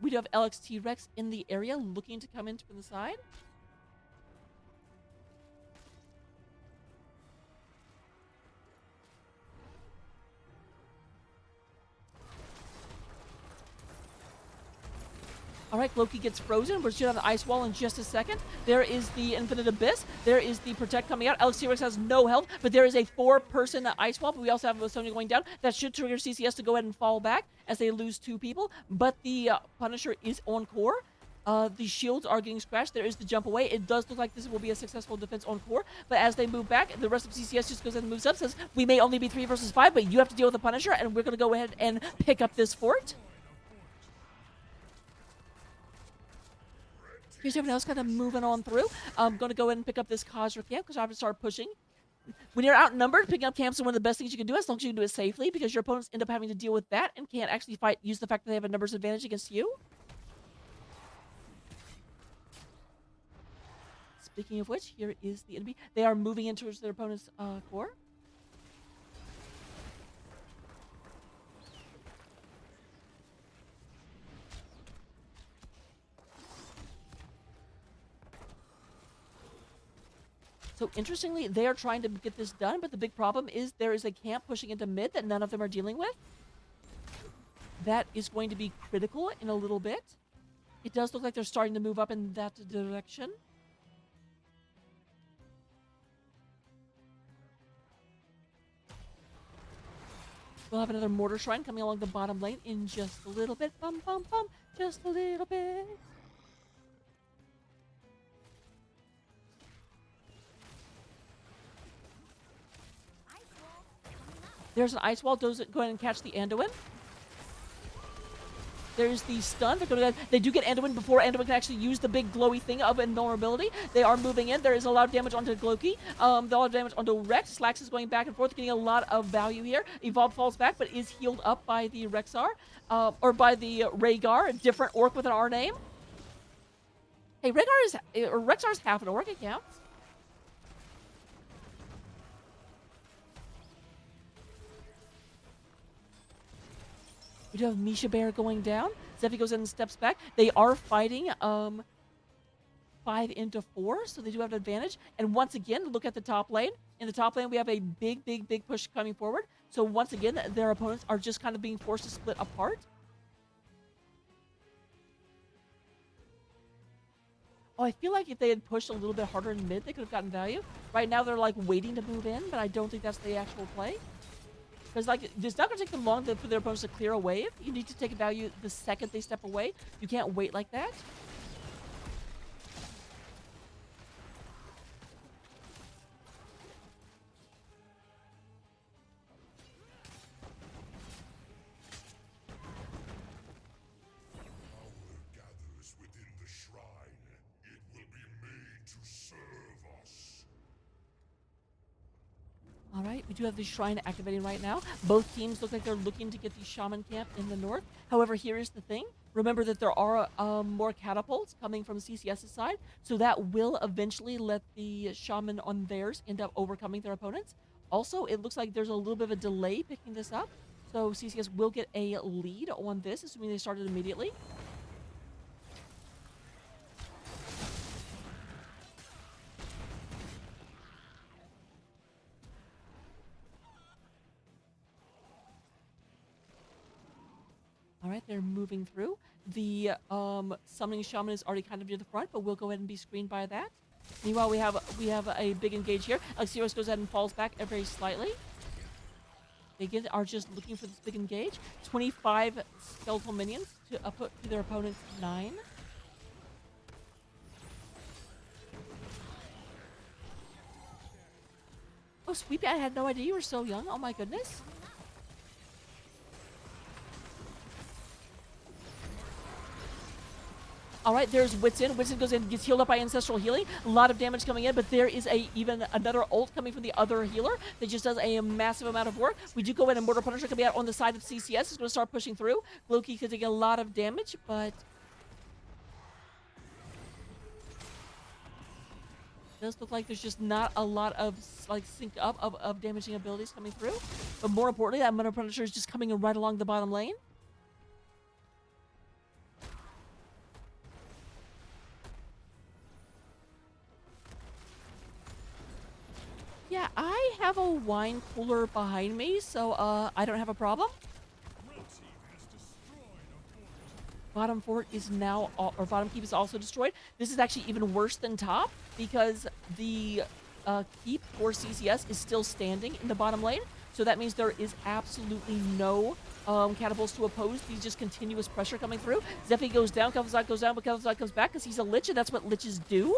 We do have LXT Rex in the area looking to come in from the side. All right, Loki gets frozen. We're shooting on the ice wall in just a second. There is the Infinite Abyss. There is the Protect coming out. LXT Rex has no health, but there is a 4-person ice wall. But we also have Sonya going down. That should trigger CCS to go ahead and fall back as they lose 2 people. But the Punisher is on core. The shields are getting scratched. There is the jump away. It does look like this will be a successful defense on core. But as they move back, the rest of CCS just goes ahead and moves up. Says, we may only be 3 versus 5, but you have to deal with the Punisher, and we're going to go ahead and pick up this fort. Here's everyone else kind of moving on through. I'm going to go ahead and pick up this Khazra camp because I have to start pushing. When you're outnumbered, picking up camps is one of the best things you can do as long as you can do it safely because your opponents end up having to deal with that and can't actually use the fact that they have a numbers advantage against you. Speaking of which, here is the enemy. They are moving in towards their opponent's core. So interestingly, they are trying to get this done, but the big problem is there is a camp pushing into mid that none of them are dealing with. That is going to be critical in a little bit. It does look like they're starting to move up in that direction. We'll have another Mortar Shrine coming along the bottom lane in just a little bit. Bum, bum, bum. Just a little bit. There's an ice wall. Does it go ahead and catch the Anduin? There's the stun. They do get Anduin before Anduin can actually use the big glowy thing of invulnerability. They are moving in. There is a lot of damage onto Loki. A lot of damage onto Rex. Slax is going back and forth, getting a lot of value here. Evolve falls back, but is healed up by the Rexar. Or by the Rhaegar, a different orc with an R name. Hey, Rexar's half an orc. It counts. We do have Misha Bear going down. Zephy goes in and steps back. They are fighting 5 into 4, so they do have an advantage. And once again, look at the top lane. In the top lane, we have a big, big, big push coming forward. So once again, their opponents are just kind of being forced to split apart. Oh, I feel like if they had pushed a little bit harder in mid, they could have gotten value. Right now, they're like waiting to move in, but I don't think that's the actual play. Because like it's not going to take them long for their opponents to clear a wave. You need to take a value the second they step away. You can't wait like that. Power gathers within the shrine. It will be made to serve us. All right. right, we do have the shrine activating right now. Both teams look like they're looking to get the shaman camp in the north. However, here is the thing. Remember that there are more catapults coming from CCS's side, so that will eventually let the shaman on theirs end up overcoming their opponents. Also, it looks like there's a little bit of a delay picking this up, so CCS will get a lead on this, assuming they started immediately. All right, they're moving through. The summoning shaman is already kind of near the front, but we'll go ahead and be screened by that. Meanwhile, we have a big engage here. Alexios goes ahead and falls back very slightly. They are just looking for this big engage. 25 skeletal minions to put to their opponent's 9. Oh, Sweepy, I had no idea you were so young. Oh my goodness. All right, there's Whitson. Whitson goes in and gets healed up by Ancestral Healing. A lot of damage coming in, but there is even another ult coming from the other healer that just does a massive amount of work. We do go in and Mortal Punisher coming out on the side of CCS. Is going to start pushing through. Loki could take a lot of damage, but it does look like there's just not a lot of like sync up of damaging abilities coming through. But more importantly, that Mortal Punisher is just coming in right along the bottom lane. Yeah, I have a wine cooler behind me, so I don't have a problem. Red team has destroyed a fort. Bottom fort is now, or bottom keep is also destroyed. This is actually even worse than top because the keep for CCS is still standing in the bottom lane. So that means there is absolutely no catapults to oppose. These just continuous pressure coming through. Zephy goes down, Kel'Thuzad goes down, but Kel'Thuzad comes back because he's a lich, and that's what liches do.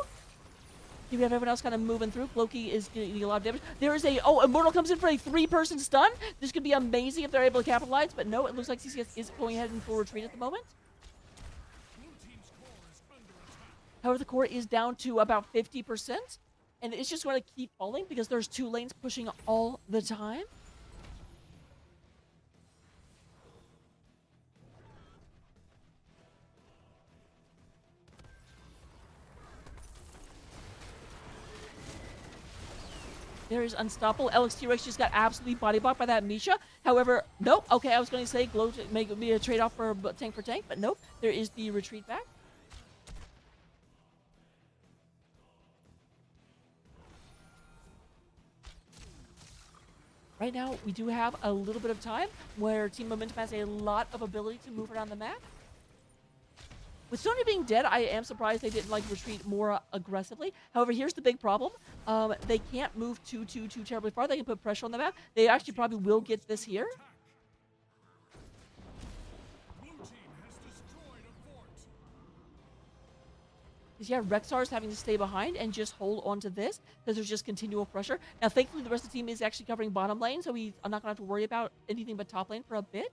We have everyone else kind of moving through. Loki is getting a lot of damage. There is Immortal comes in for a 3-person stun. This could be amazing if they're able to capitalize, but no, it looks like CCS is going ahead in full retreat at the moment. Blue team's core is under attack. However, the core is down to about 50%, and it's just going to keep falling because there's 2 lanes pushing all the time. There is Unstoppable. Alex T-Rex just got absolutely body blocked by that Misha. However, nope. Okay, I was going to say Glow to make me a trade-off for tank, but nope. There is the retreat back. Right now, we do have a little bit of time where Team Momentum has a lot of ability to move around the map. With Sonya being dead, I am surprised they didn't like retreat more aggressively. However, here's the big problem. They can't move too terribly far. They can put pressure on the map. They actually probably will get this here. Blue team has destroyed a fort. Because yeah, Rexar's having to stay behind and just hold on to this because there's just continual pressure. Now, thankfully, the rest of the team is actually covering bottom lane, so I'm not going to have to worry about anything but top lane for a bit.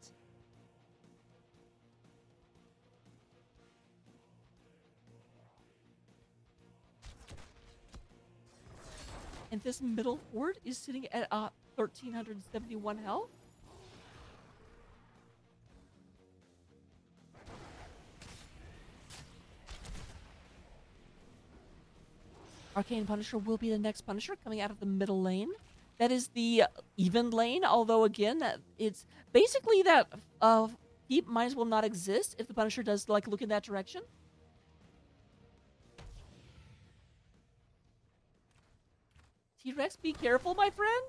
And this middle fort is sitting at 1,371 health. Arcane Punisher will be the next Punisher coming out of the middle lane. That is the even lane, although again, it's basically that keep might as well not exist if the Punisher does like look in that direction. T-Rex, be careful, my friend.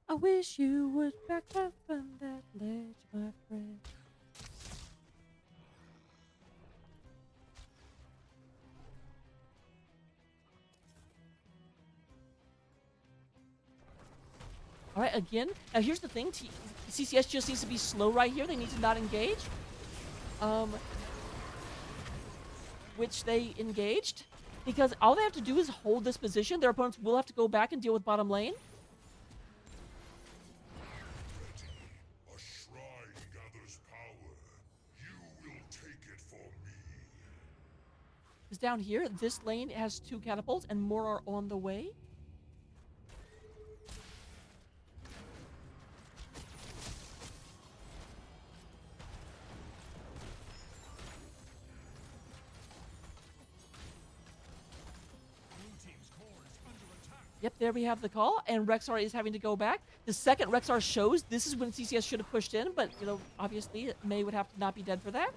I wish you would back up on that ledge, my friend. All right, again. Now, here's the thing. CCS just needs to be slow right here. They need to not engage. Which they engaged. Because all they have to do is hold this position. Their opponents will have to go back and deal with bottom lane. A shrine gathers power. You will take it for me. Because down here, this lane has 2 catapults and more are on the way. Yep, there we have the call, and Rexar is having to go back. The second Rexar shows, this is when CCS should have pushed in, but, you know, obviously May would have to not be dead for that.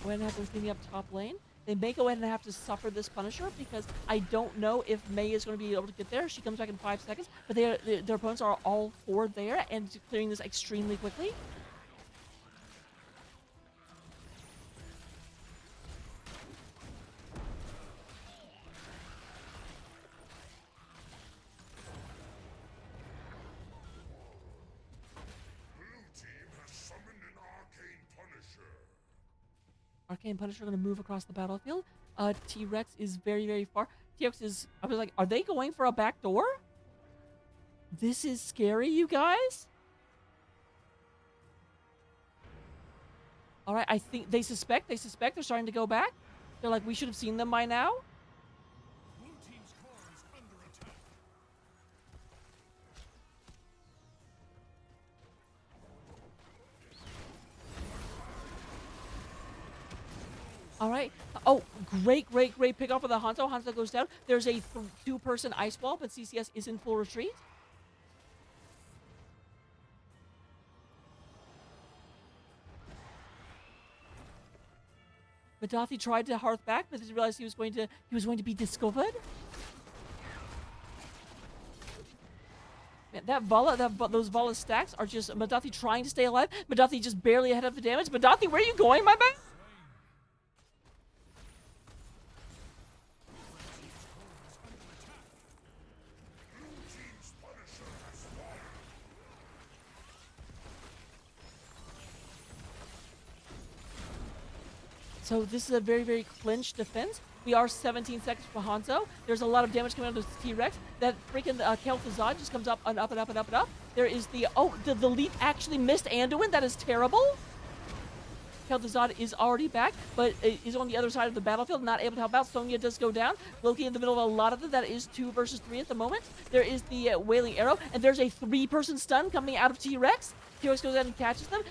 Go ahead and have them cleaning up top lane. They may go ahead and have to suffer this Punisher because I don't know if May is going to be able to get there. She comes back in 5 seconds, but their opponents are all 4 there and clearing this extremely quickly. Blue team has summoned an arcane Punisher. Arcane Punisher going to move across the battlefield. T-Rex is very, very far. T-Rex is... I was like, are they going for a back door? This is scary, you guys. All right, I think they suspect. They're starting to go back. They're like, we should have seen them by now. Blue team's core is under attack. All right. Oh, great pick off of the Hanzo. Hanzo goes down. There's a 2-person ice wall, but CCS is in full retreat. Madathi tried to hearth back, but didn't realize he was going to be discovered. Man, those Vala stacks are just Madathi trying to stay alive. Madathi just barely ahead of the damage. Madathi, where are you going, my man? So this is a very, very clinched defense. We are 17 seconds for Hanzo. There's a lot of damage coming out of the T-Rex. That freaking Kel'Thuzad just comes up and up and up and up and up. There is the... Oh, the leap actually missed Anduin. That is terrible. Kel'Thuzad is already back, but is on the other side of the battlefield, not able to help out. Sonya does go down. Loki in the middle of a lot of them. That is 2 versus 3 at the moment. There is the Wailing Arrow, and there's a 3-person stun coming out of T-Rex. T-Rex goes out and catches them.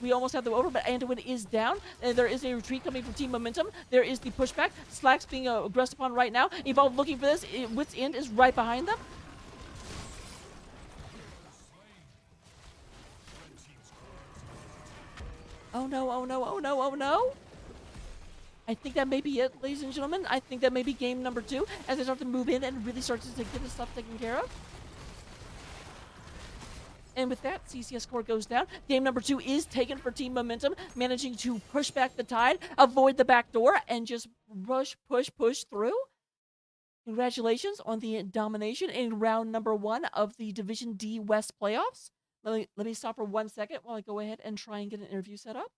We almost have them over, but Anduin is down. And there is a retreat coming from Team Momentum. There is the pushback. Slack's being aggressed upon right now. Evolve looking for this. Wit's End is right behind them. Oh no, oh no, oh no, oh no. I think that may be it, ladies and gentlemen. I think that may be game number 2 as they start to move in and really start to get this stuff taken care of. And with that, CCS score goes down. Game number 2 is taken for Team Momentum, managing to push back the tide, avoid the back door, and just push through. Congratulations on the domination in round number 1 of the Division D West playoffs. Let me stop for 1 second while I go ahead and try and get an interview set up.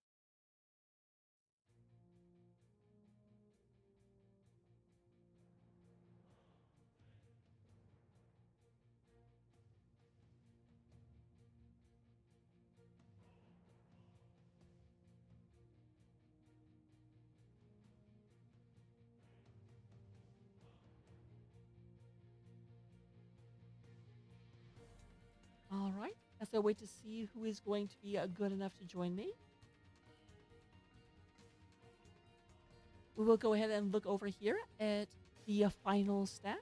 All right. As I wait to see who is going to be good enough to join me, we will go ahead and look over here at the final stats.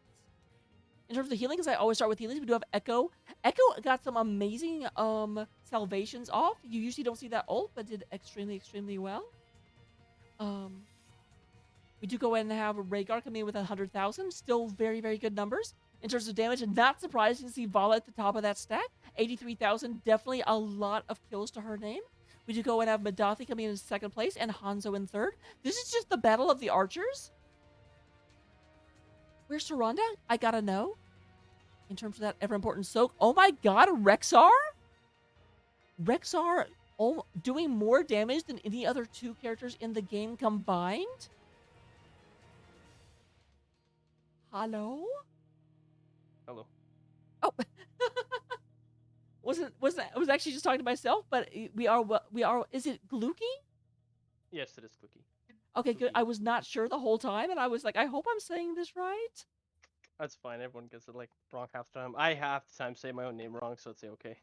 In terms of healing, because I always start with healings, we do have Echo. Echo got some amazing salvations off. You usually don't see that ult, but did extremely well. We do go ahead and have Rhaegar come in with 100,000. Still very good numbers. In terms of damage, and not surprising to see Vala at the top of that stack. 83,000, definitely a lot of kills to her name. We do go and have Madathi coming in 2nd place and Hanzo in 3rd. This is just the battle of the archers. Where's Saranda? I gotta know. In terms of that ever-important soak. Oh my god, Rexar? Rexar doing more damage than any other 2 characters in the game combined? Hello? Hello. Oh. I was actually just talking to myself, but we are, is it Gluki? Yes, it is Cookie. Okay, good. I was not sure the whole time, and I was like, I hope I'm saying this right. That's fine. Everyone gets it like wrong half the time. I half the time say my own name wrong, so it's okay.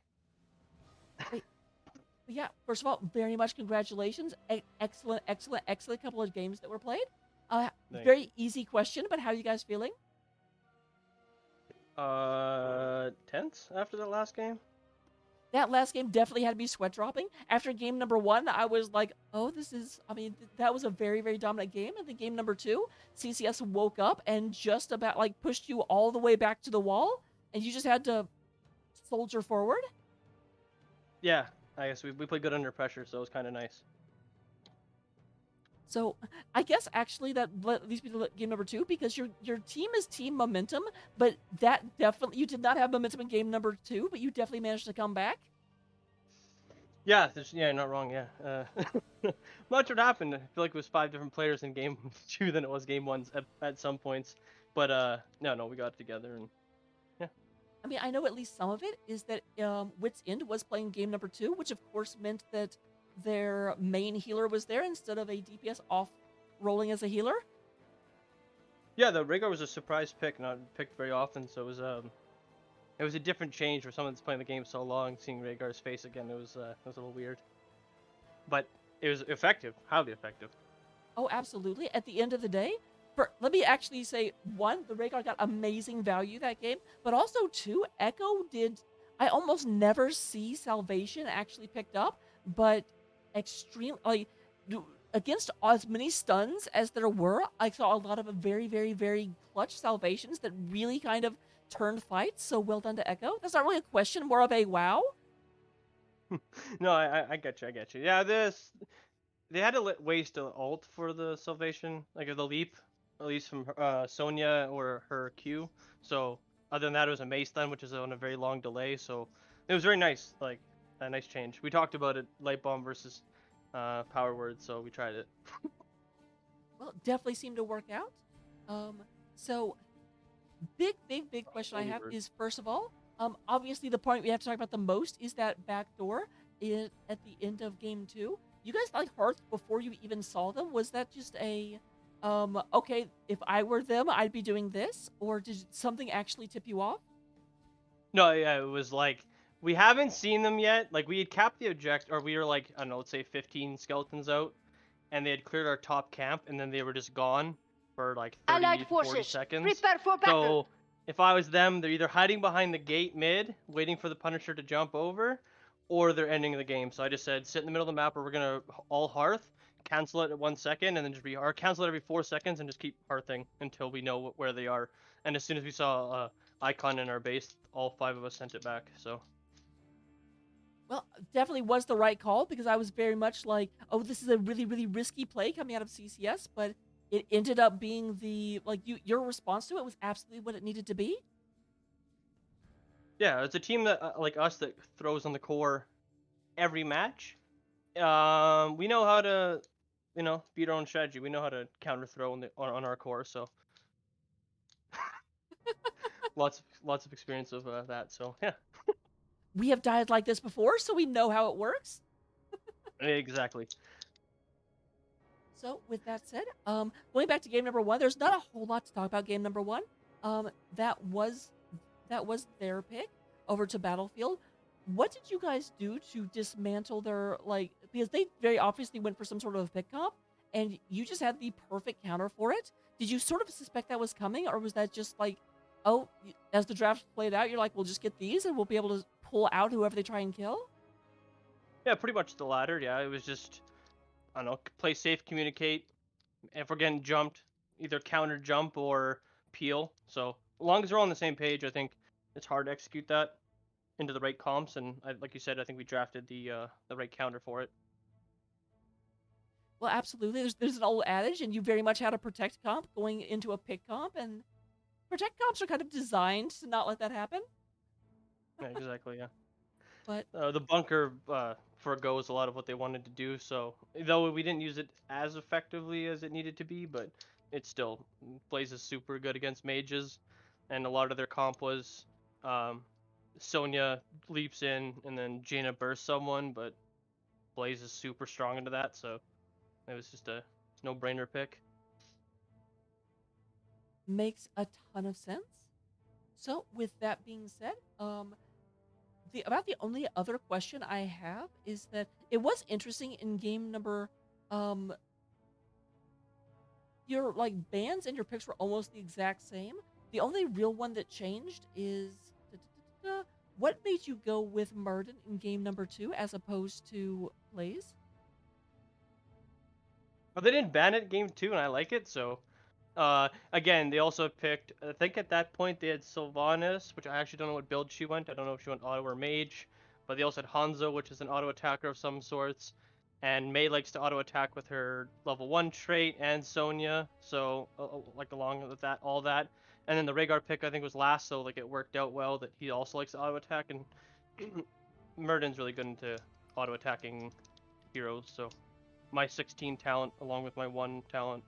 But yeah, first of all, very much congratulations. Excellent, excellent, excellent couple of games that were played. Thank Very easy question, but how are you guys feeling? Tense after that last game. That last game definitely had me sweat dropping. After game number one, I was like, oh, that was a very, very dominant game. And then game number two, CCS woke up and just about like pushed you all the way back to the wall, and you just had to soldier forward. Yeah, I guess we played good under pressure, so it was kind of nice. So I guess actually that leads me to game number two because your team is team momentum, but that definitely you did not have momentum in game number two, but you definitely managed to come back. Yeah, yeah, not wrong. Yeah. Much what happened. I feel like it was 5 different players in game two than it was game one at some points. But no, we got it together and yeah. I mean, I know at least some of it is that Wits End was playing game number two, which of course meant that their main healer was there instead of a DPS off rolling as a healer. Yeah, the Rhaegar was a surprise pick, not picked very often, so it was a different change for someone that's playing the game so long. Seeing Rhaegar's face again, it was a little weird, but it was effective, highly effective. Oh, absolutely. At the end of the day, let me actually say one, the Rhaegar got amazing value that game, but also two, Echo did. I almost never see Salvation actually picked up, but extreme like against as many stuns as there were, I saw a lot of very, very, very clutch Salvations that really kind of turned fights. So well done to Echo. That's not really a question, more of a wow. No, I get you, I get you. Yeah, they had to waste an ult for the salvation, like the leap, at least from Sonya or her Q. So other than that, it was a Mei stun, which is on a very long delay. So it was very nice, like a nice change. We talked about it, light bomb versus power word, so we tried it. Well, definitely seemed to work out. So big, big, big question I Holy have word. is first of all, obviously the point we have to talk about the most is that back door at the end of game two. You guys like hearts before you even saw them? Was that just a, okay, if I were them, I'd be doing this, or did something actually tip you off? No, yeah, it was like we haven't seen them yet. Like we had capped the object, or we were like I don't know, let's say 15 skeletons out, and they had cleared our top camp, and then they were just gone for like 30 Allied to 40 forces, seconds. prepare for battle. So if I was them, they're either hiding behind the gate mid, waiting for the Punisher to jump over, or they're ending the game. So I just said, sit in the middle of the map, or we're gonna all hearth, cancel it at 1 second, and then just or cancel it every 4 seconds, and just keep hearthing until we know where they are. And as soon as we saw icon in our base, all 5 of us sent it back. So Well, definitely was the right call because I was very much like, oh, this is a really, really risky play coming out of CCS, but it ended up being your response to it was absolutely what it needed to be. yeah, it's a team that like us that throws on the core every match. We know how to, beat our own strategy. We know how to counter throw on our core. So lots of experience of that. So yeah, We have died like this before, so we know how it works. exactly. So, with that said, going back to game number one, there's not a whole lot to talk about game number one. That was their pick over to Battlefield. What did you guys do to dismantle their because they very obviously went for some sort of a pick comp, and you just had the perfect counter for it. Did you sort of suspect that was coming, or was that just like, oh, as the draft played out, you're like, we'll just get these and we'll be able to pull out whoever they try and kill? Yeah, pretty much the latter. Yeah, it was just I don't know, play safe, communicate. And if we're getting jumped, either counter jump or peel. So as long as we're on the same page, I think it's hard to execute that into the right comps. And like you said, I think we drafted the right counter for it. Well, absolutely. There's an old adage, and you very much had a protect comp going into a pick comp, and protect comps are kind of designed to not let that happen. Yeah, exactly. Yeah. But The bunker forgoes a lot of what they wanted to do. So though we didn't use it as effectively as it needed to be, but it still Blaze is super good against mages, and a lot of their comp was um, Sonya leaps in and then Jaina bursts someone, but Blaze is super strong into that, so it was just a no-brainer pick. makes a ton of sense. So, with that being said, the only other question I have is that it was interesting in game number, um, your like bands and your picks were almost the exact same. The only real one that changed is what made you go with Murden in game number 2 as opposed to Blaze? But they didn't ban it game 2, and I like it. So, again, they also picked. I think at that point they had Sylvanas, which I actually don't know what build she went. I don't know if she went auto or mage. But they also had Hanzo, which is an auto attacker of some sorts. And Mei likes to auto attack with her level 1 trait, and Sonya. So, like along with that, all that. And then the Rhaegar pick I think was last, so like it worked out well that he also likes to auto attack, and Murden's really good into auto attacking heroes. So my 16 talent along with my 1 talent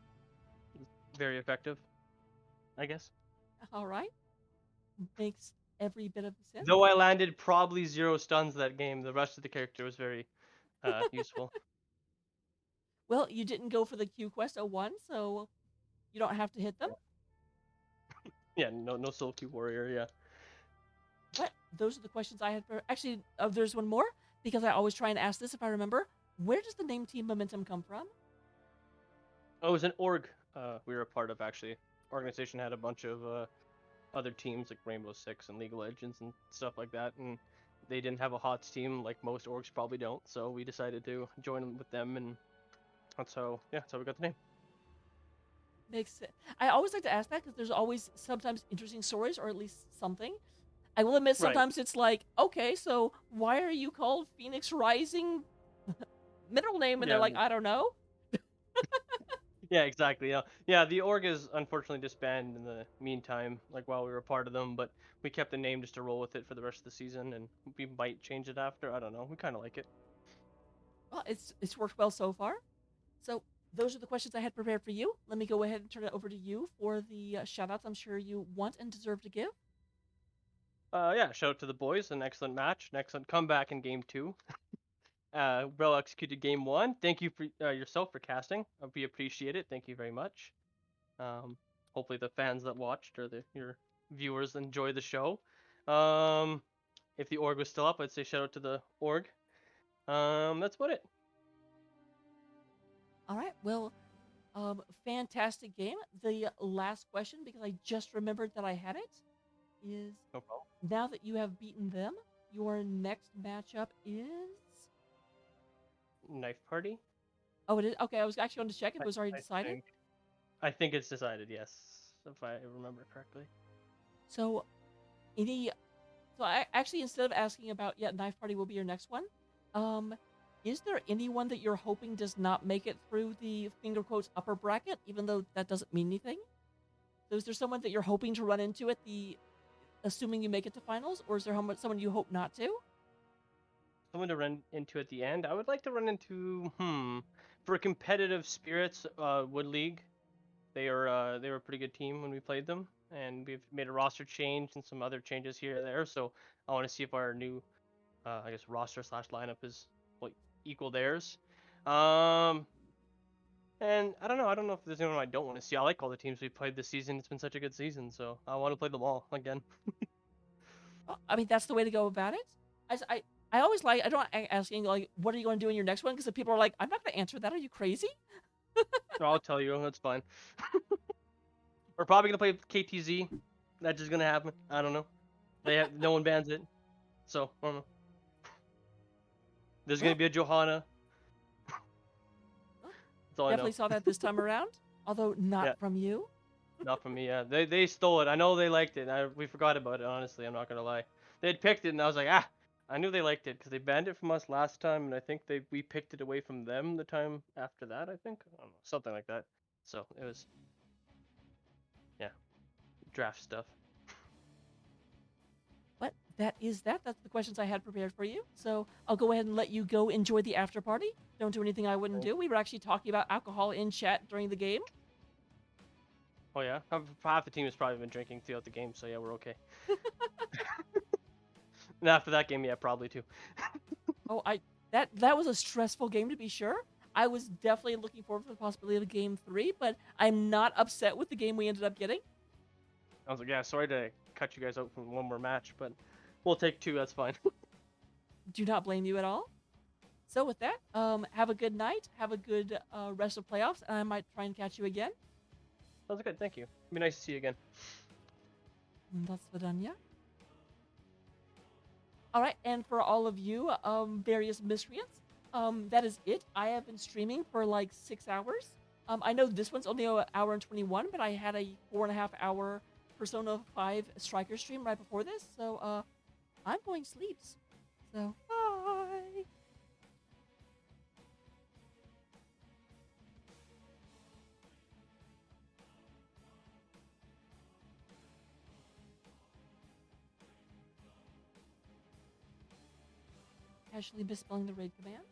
is very effective, I guess. All right, makes every bit of sense. Though I landed probably 0 stuns that game, the rest of the character was very useful. Well, you didn't go for the Q Quest 01, so you don't have to hit them. Yeah, no soul key warrior, yeah. But those are the questions I had for. Actually, there's one more because I always try and ask this if I remember. Where does the name Team Momentum come from? Oh, it was an org we were a part of, actually. Organization had a bunch of other teams like Rainbow Six and League of Legends and stuff like that, and they didn't have a HOTS team like most orgs probably don't, so we decided to join with them, and that's how we got the name. Makes sense. I always like to ask that because there's always sometimes interesting stories, or at least something. I will admit, Right. sometimes it's like, okay, so why are you called Phoenix Rising? Middle name, and they're Yeah. like, I don't know. Yeah, exactly. Yeah. The org is unfortunately disbanded in the meantime, like while we were part of them, but we kept the name just to roll with it for the rest of the season, and we might change it after. I don't know. We kind of like it. Well, it's worked well so far. So those are the questions I had prepared for you. Let me go ahead and turn it over to you for the shout outs I'm sure you want and deserve to give. Yeah. Shout out to the boys. An excellent match, an excellent comeback in game 2. Well executed game 1. Thank you for yourself for casting. We appreciate it. Thank you very much. Hopefully the fans that watched or your viewers enjoy the show. If the org was still up, I'd say shout out to the org. That's about it. All right. Well, fantastic game. The last question, because I just remembered that I had it, is No problem. now that you have beaten them, your next matchup is. Knife party. Oh, it is. Okay, I was actually going to check if it was already I decided. think. I think it's decided. Yes, if I remember correctly. So, any. So, I actually, instead of asking about, yeah, Knife Party will be your next one, um, is there anyone that you're hoping does not make it through the finger quotes upper bracket, even though that doesn't mean anything? So, is there someone that you're hoping to run into at the. Assuming you make it to finals, or is there someone you hope not to? Someone to run into at the end. I would like to run into for competitive spirits Wood League. They were a pretty good team when we played them, and we've made a roster change and some other changes here and there. So I want to see if our new I guess roster slash lineup is like equal theirs. Um, and I don't know. I don't know if there's anyone I don't want to see. I like all the teams we played this season. It's been such a good season, so I want to play them all again. Well, I mean, that's the way to go about it. I always like. I don't asking like, what are you going to do in your next one? Because people are like, I'm not going to answer that. Are you crazy? So I'll tell you. That's fine. We're probably gonna play KTZ. That's just gonna happen. I don't know. They have no one bans it, so I don't know. There's gonna be a Johanna. That's all I know. Definitely saw that this time around, although not Yeah. from you. Not from me. Yeah, they stole it. I know they liked it. We forgot about it. Honestly, I'm not gonna lie. They had picked it, and I was like, ah, I knew they liked it because they banned it from us last time, and I think we picked it away from them the time after that. I think I don't know, something like that. So it was, yeah, draft stuff. But that is that. That's the questions I had prepared for you. So I'll go ahead and let you go enjoy the after party. Don't do anything I wouldn't do. We were actually talking about alcohol in chat during the game. Oh yeah, half the team has probably been drinking throughout the game, so yeah, we're okay. And after that game, yeah, probably too. Oh, that was a stressful game to be sure. I was definitely looking forward to the possibility of game 3, but I'm not upset with the game we ended up getting. I was like, yeah, sorry to cut you guys out from one more match, but we'll take 2. That's fine. Do not blame you at all. So with that, have a good night. Have a good rest of playoffs, and I might try and catch you again. Sounds good. Thank you. Be nice to see you again. That's Vidania. All right, and for all of you, various miscreants, that is it. I have been streaming for like 6 hours. I know this one's only an hour and 21, but I had a 4.5 hour Persona 5 Striker stream right before this, so I'm going sleeps. So bye. Casually misspelling the raid command.